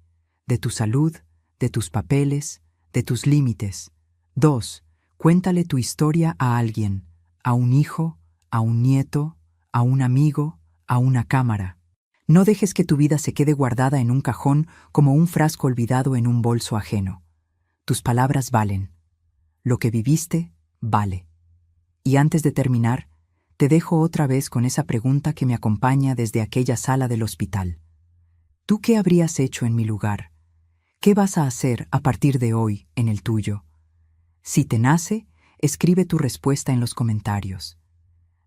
de tu salud, de tus papeles, de tus límites. Dos, cuéntale tu historia a alguien, a un hijo, a un nieto, a un amigo, a una cámara. No dejes que tu vida se quede guardada en un cajón como un frasco olvidado en un bolso ajeno. Tus palabras valen. Lo que viviste, vale. Y antes de terminar, te dejo otra vez con esa pregunta que me acompaña desde aquella sala del hospital. ¿Tú qué habrías hecho en mi lugar? ¿Qué vas a hacer a partir de hoy en el tuyo? Si te nace, escribe tu respuesta en los comentarios.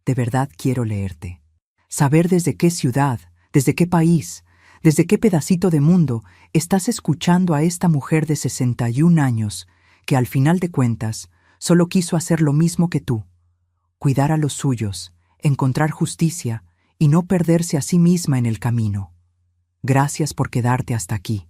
De verdad quiero leerte. Saber desde qué ciudad, desde qué país, desde qué pedacito de mundo estás escuchando a esta mujer de 61 años que al final de cuentas solo quiso hacer lo mismo que tú, cuidar a los suyos, encontrar justicia y no perderse a sí misma en el camino. Gracias por quedarte hasta aquí.